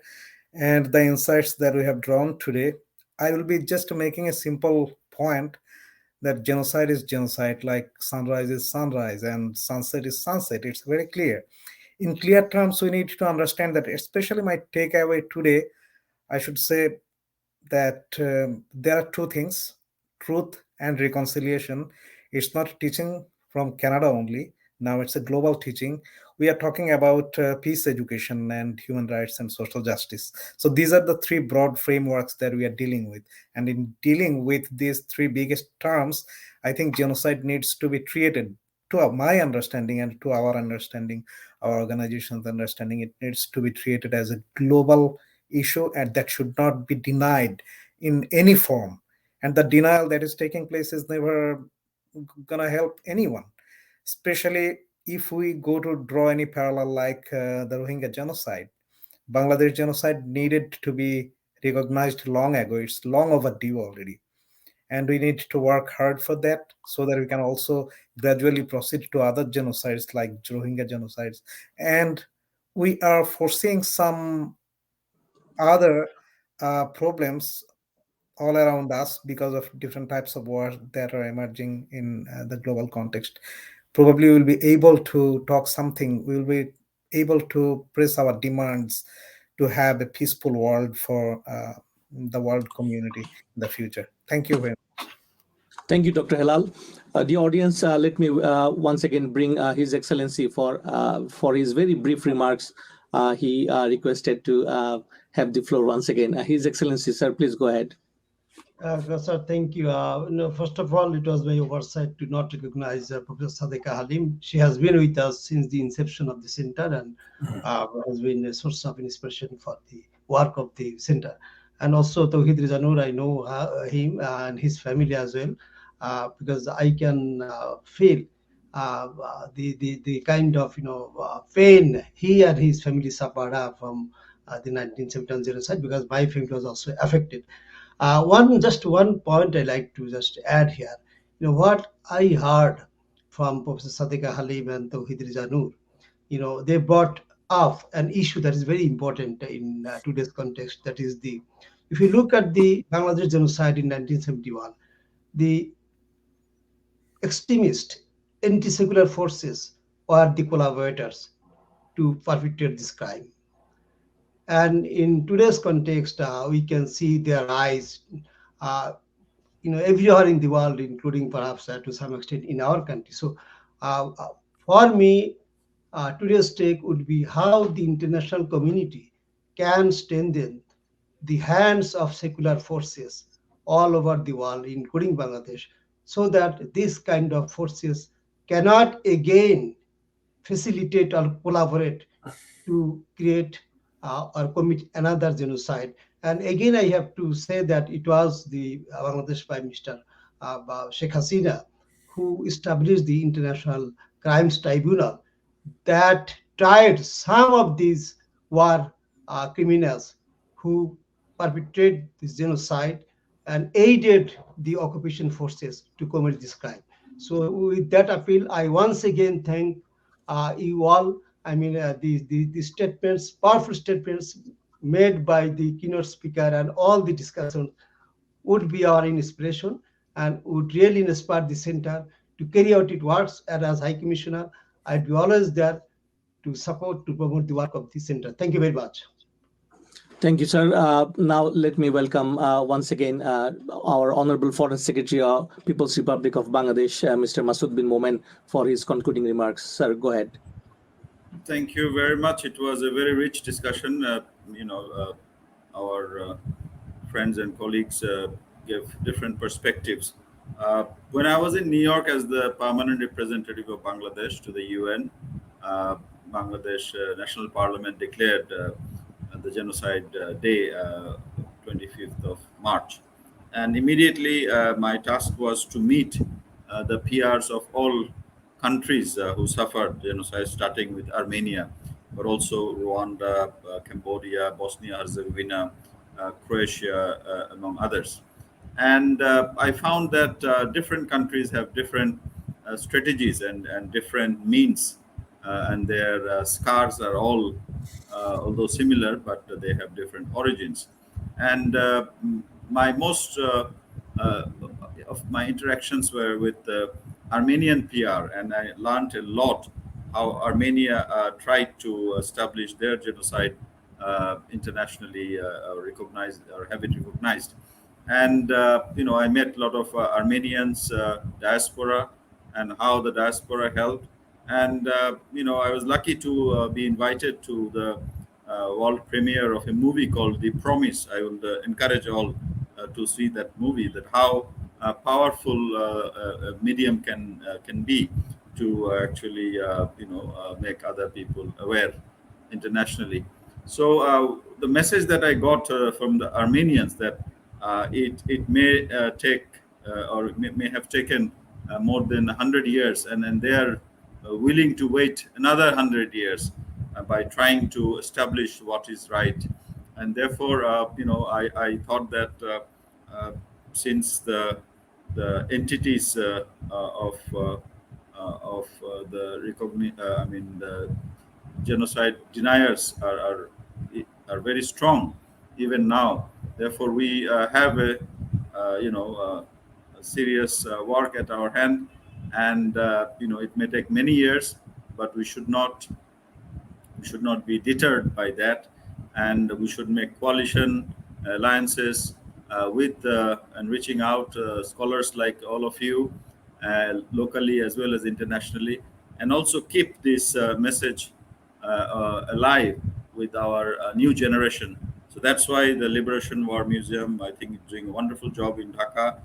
and the insights that we have drawn today. I will be just making a simple point that genocide is genocide, like sunrise is sunrise and sunset is sunset. It's very clear. In clear terms, we need to understand that, especially my takeaway today, I should say that there are two things, truth and reconciliation. It's not a teaching from Canada only. Now it's a global teaching. We are talking about peace education and human rights and social justice. So these are the three broad frameworks that we are dealing with. And in dealing with these three biggest terms, I think genocide needs to be treated, to my understanding and to our understanding, our organization's understanding, it needs to be treated as a global issue, and that should not be denied in any form. And the denial that is taking place is never gonna help anyone, especially if we go to draw any parallel like the Rohingya genocide. Bangladesh genocide needed to be recognized long ago. It's long overdue already. And we need to work hard for that so that we can also gradually proceed to other genocides like Rohingya genocides. And we are foreseeing some other problems all around us because of different types of wars that are emerging in the global context. Probably we'll be able to talk something, we'll be able to press our demands to have a peaceful world for the world community in the future. Thank you very much. Thank you, Dr. Halal. The audience, let me once again bring His Excellency for his very brief remarks. He requested to have the floor once again. His Excellency, sir, please go ahead. Sir, thank you. First of all, it was my oversight to not recognize Professor Sadeka Halim. She has been with us since the inception of the center and has been a source of inspiration for the work of the center. And also Tawhid Rizanur, I know him and his family as well, because I can feel the kind of pain he and his family suffered from the 1971 genocide, because my family was also affected. One point I like to just add here. What I heard from Professor Sadiqa Halim and Tawhid Rizanur, they brought up an issue that is very important in today's context. That is if you look at the Bangladesh genocide in 1971, the extremist anti-secular forces were the collaborators to perpetrate this crime. And in today's context, we can see their rise, everywhere in the world, including perhaps to some extent in our country. So, for me, today's take would be how the international community can strengthen the hands of secular forces all over the world, including Bangladesh, so that this kind of forces cannot again facilitate or collaborate to create or commit another genocide. And again, I have to say that it was the Bangladesh Prime Minister Sheikh Hasina who established the International Crimes Tribunal that tried some of these war criminals who perpetrated this genocide and aided the occupation forces to commit this crime. So with that appeal, I once again thank you all. I mean, the statements, powerful statements made by the keynote speaker and all the discussions would be our inspiration and would really inspire the center to carry out its works. And as High Commissioner, I'd be always there to support, to promote the work of the center. Thank you very much. Thank you, sir. Now, let me welcome once again our Honorable Foreign Secretary of People's Republic of Bangladesh, Mr. Masood bin Momen, for his concluding remarks. Sir, go ahead. Thank you very much. It was a very rich discussion. Our friends and colleagues gave different perspectives. When I was in New York as the permanent representative of Bangladesh to the UN, Bangladesh National Parliament declared the Genocide Day, 25th of March. And immediately my task was to meet the PRs of all countries who suffered genocide, starting with Armenia, but also Rwanda, Cambodia, Bosnia-Herzegovina, Croatia, among others. And I found that different countries have different strategies and different means, and their scars are all, although similar, but they have different origins. And my most of my interactions were with the Armenian PR, and I learned a lot how Armenia tried to establish their genocide internationally recognized or have it recognized. And I met a lot of Armenians diaspora and how the diaspora helped. And I was lucky to be invited to the world premiere of a movie called The Promise. I would encourage all to see that movie. That how powerful a medium can be to actually make other people aware internationally. So the message that I got from the Armenians that it may take or may have taken more than 100 years, and they are willing to wait another 100 years by trying to establish what is right. And therefore, I thought that since the entities of the the genocide deniers are very strong even now. Therefore, we have a serious work at our hand, and it may take many years, but we should not be deterred by that, and we should make coalition alliances with and reaching out scholars like all of you, locally as well as internationally, and also keep this message alive with our new generation. So that's why the Liberation War Museum, I think, is doing a wonderful job in Dhaka.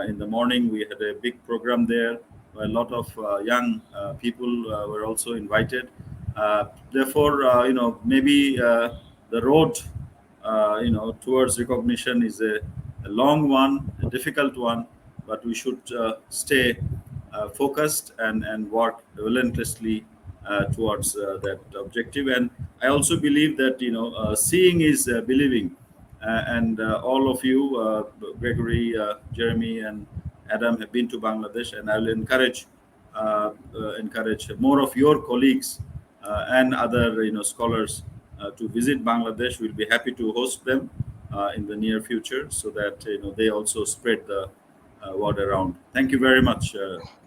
In the morning, we had a big program there where a lot of young people were also invited. Therefore, maybe the road, towards recognition is a long one, a difficult one, but we should stay focused and work relentlessly towards that objective. And I also believe that seeing is believing, and all of you, Gregory, Jeremy, and Adam, have been to Bangladesh, and I will encourage more of your colleagues and other scholars to visit Bangladesh. We'll be happy to host them in the near future, so that they also spread the word around. Thank you very much,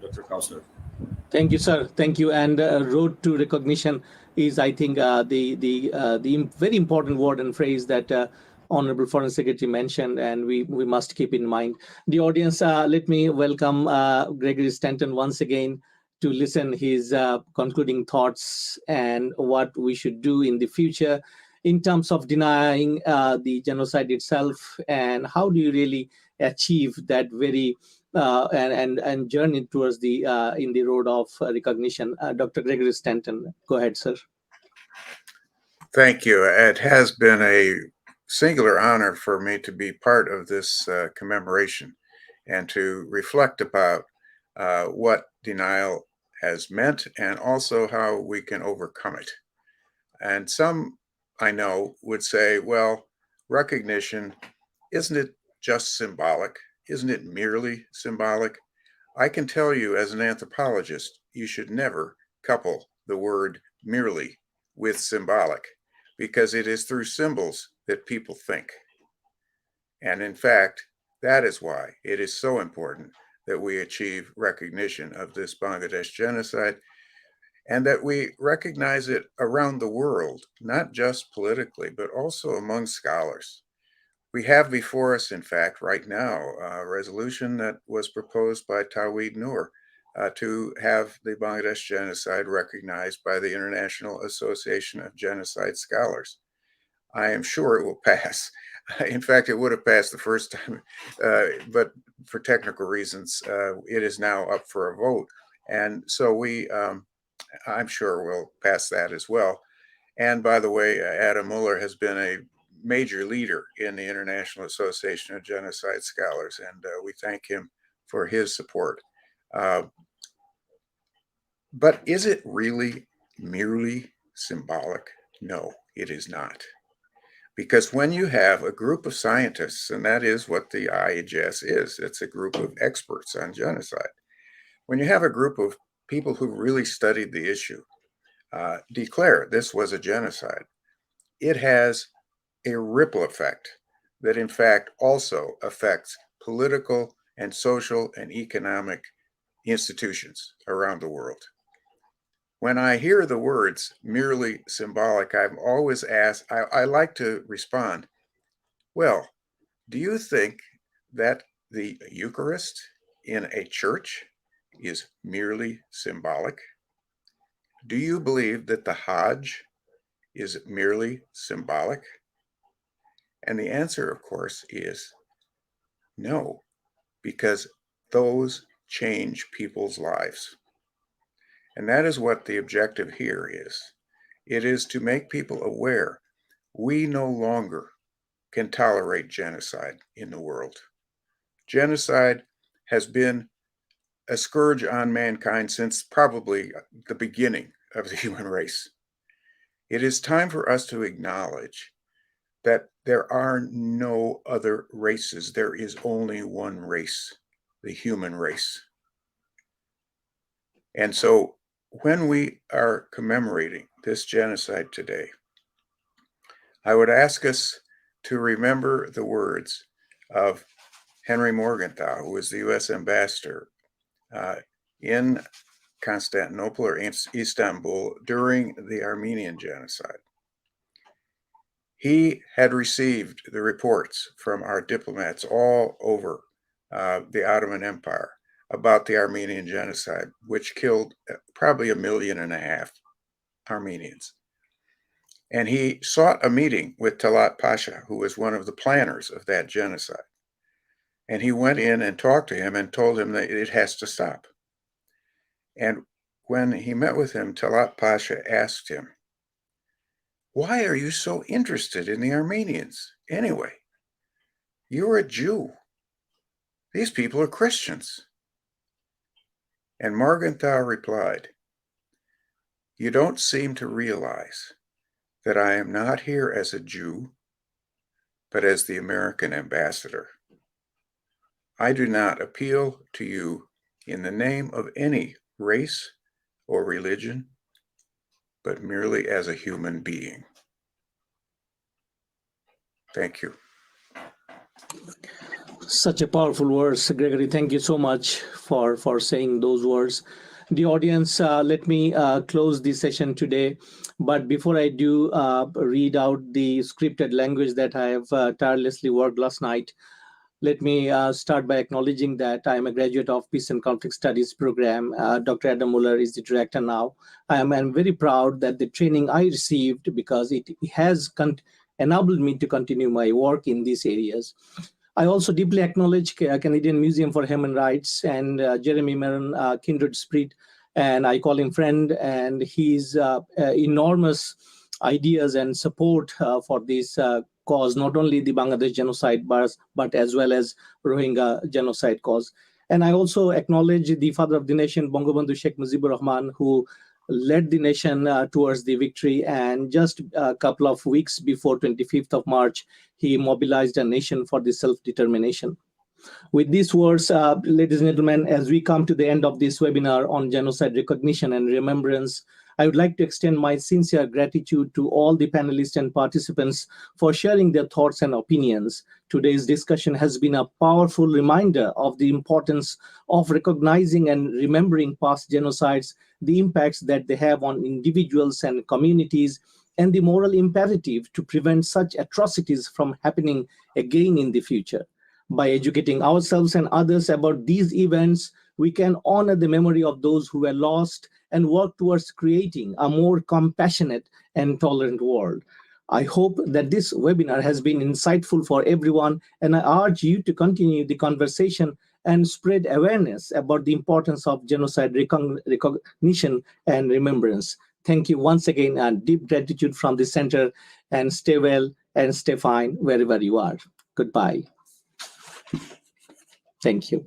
Dr. Kausar. Thank you, sir. Thank you. And road to recognition is, I think, the very important word and phrase that Honorable Foreign Secretary mentioned, and we must keep in mind. The audience, let me welcome Gregory Stanton once again to listen his concluding thoughts and what we should do in the future in terms of denying the genocide itself, and how do you really achieve that very and journey towards the in the road of recognition. Dr. Gregory Stanton, go ahead, sir. Thank you. It has been a singular honor for me to be part of this commemoration and to reflect about what denial has meant and also how we can overcome it. And some, I know, would say, well, recognition, isn't it just symbolic? Isn't it merely symbolic? I can tell you, as an anthropologist, you should never couple the word merely with symbolic, because it is through symbols that people think. And in fact, that is why it is so important that we achieve recognition of this Bangladesh genocide, and that we recognize it around the world, not just politically, but also among scholars. We have before us, in fact, right now, a resolution that was proposed by Tawhid Noor to have the Bangladesh genocide recognized by the International Association of Genocide Scholars. I am sure it will pass. In fact, it would have passed the first time, but for technical reasons, it is now up for a vote. And so I'm sure we'll pass that as well. And by the way, Adam Muller has been a major leader in the International Association of Genocide Scholars, and we thank him for his support. But is it really merely symbolic? No, it is not. Because when you have a group of scientists, and that is what the IHS is, it's a group of experts on genocide. When you have a group of people who really studied the issue declare this was a genocide, it has a ripple effect that in fact also affects political and social and economic institutions around the world. When I hear the words merely symbolic, I'm always asked, I like to respond, well, do you think that the Eucharist in a church is merely symbolic? Do you believe that the Hajj is merely symbolic? And the answer, of course, is no, because those change people's lives. And that is what the objective here is. It is to make people aware we no longer can tolerate genocide in the world. Genocide has been a scourge on mankind since probably the beginning of the human race. It is time for us to acknowledge that there are no other races. There is only one race, the human race. And so when we are commemorating this genocide today, I would ask us to remember the words of Henry Morgenthau, who was the U.S. ambassador in Constantinople or Istanbul during the Armenian genocide. He had received the reports from our diplomats all over the Ottoman Empire about the Armenian genocide, which killed probably 1.5 million Armenians. And he sought a meeting with Talat Pasha, who was one of the planners of that genocide. And he went in and talked to him and told him that it has to stop. And when he met with him, Talat Pasha asked him, "Why are you so interested in the Armenians anyway? You're a Jew. These people are Christians." And Morgenthau replied, "You don't seem to realize that I am not here as a Jew, but as the American ambassador. I do not appeal to you in the name of any race or religion, but merely as a human being." Thank you. Such a powerful words, Gregory. Thank you so much for saying those words. The audience, let me close this session today. But before I do read out the scripted language that I have tirelessly worked last night, let me start by acknowledging that I am a graduate of Peace and Conflict Studies program. Dr. Adam Muller is the director now. I'm very proud that the training I received, because it has enabled me to continue my work in these areas. I also deeply acknowledge Canadian Museum for Human Rights and Jeremy Maron, kindred spirit, and I call him friend, and his enormous ideas and support for this cause, not only the Bangladesh genocide, but as well as Rohingya genocide cause. And I also acknowledge the father of the nation, Bangabandhu Sheikh Mujibur Rahman, who led the nation towards the victory. And just a couple of weeks before 25th of March, he mobilized a nation for the self-determination. With these words, ladies and gentlemen, as we come to the end of this webinar on genocide recognition and remembrance, I would like to extend my sincere gratitude to all the panelists and participants for sharing their thoughts and opinions. Today's discussion has been a powerful reminder of the importance of recognizing and remembering past genocides, the impacts that they have on individuals and communities, and the moral imperative to prevent such atrocities from happening again in the future. By educating ourselves and others about these events, we can honor the memory of those who were lost and work towards creating a more compassionate and tolerant world. I hope that this webinar has been insightful for everyone, and I urge you to continue the conversation and spread awareness about the importance of genocide recognition and remembrance. Thank you once again, and deep gratitude from the center, and stay well and stay fine wherever you are. Goodbye. Thank you.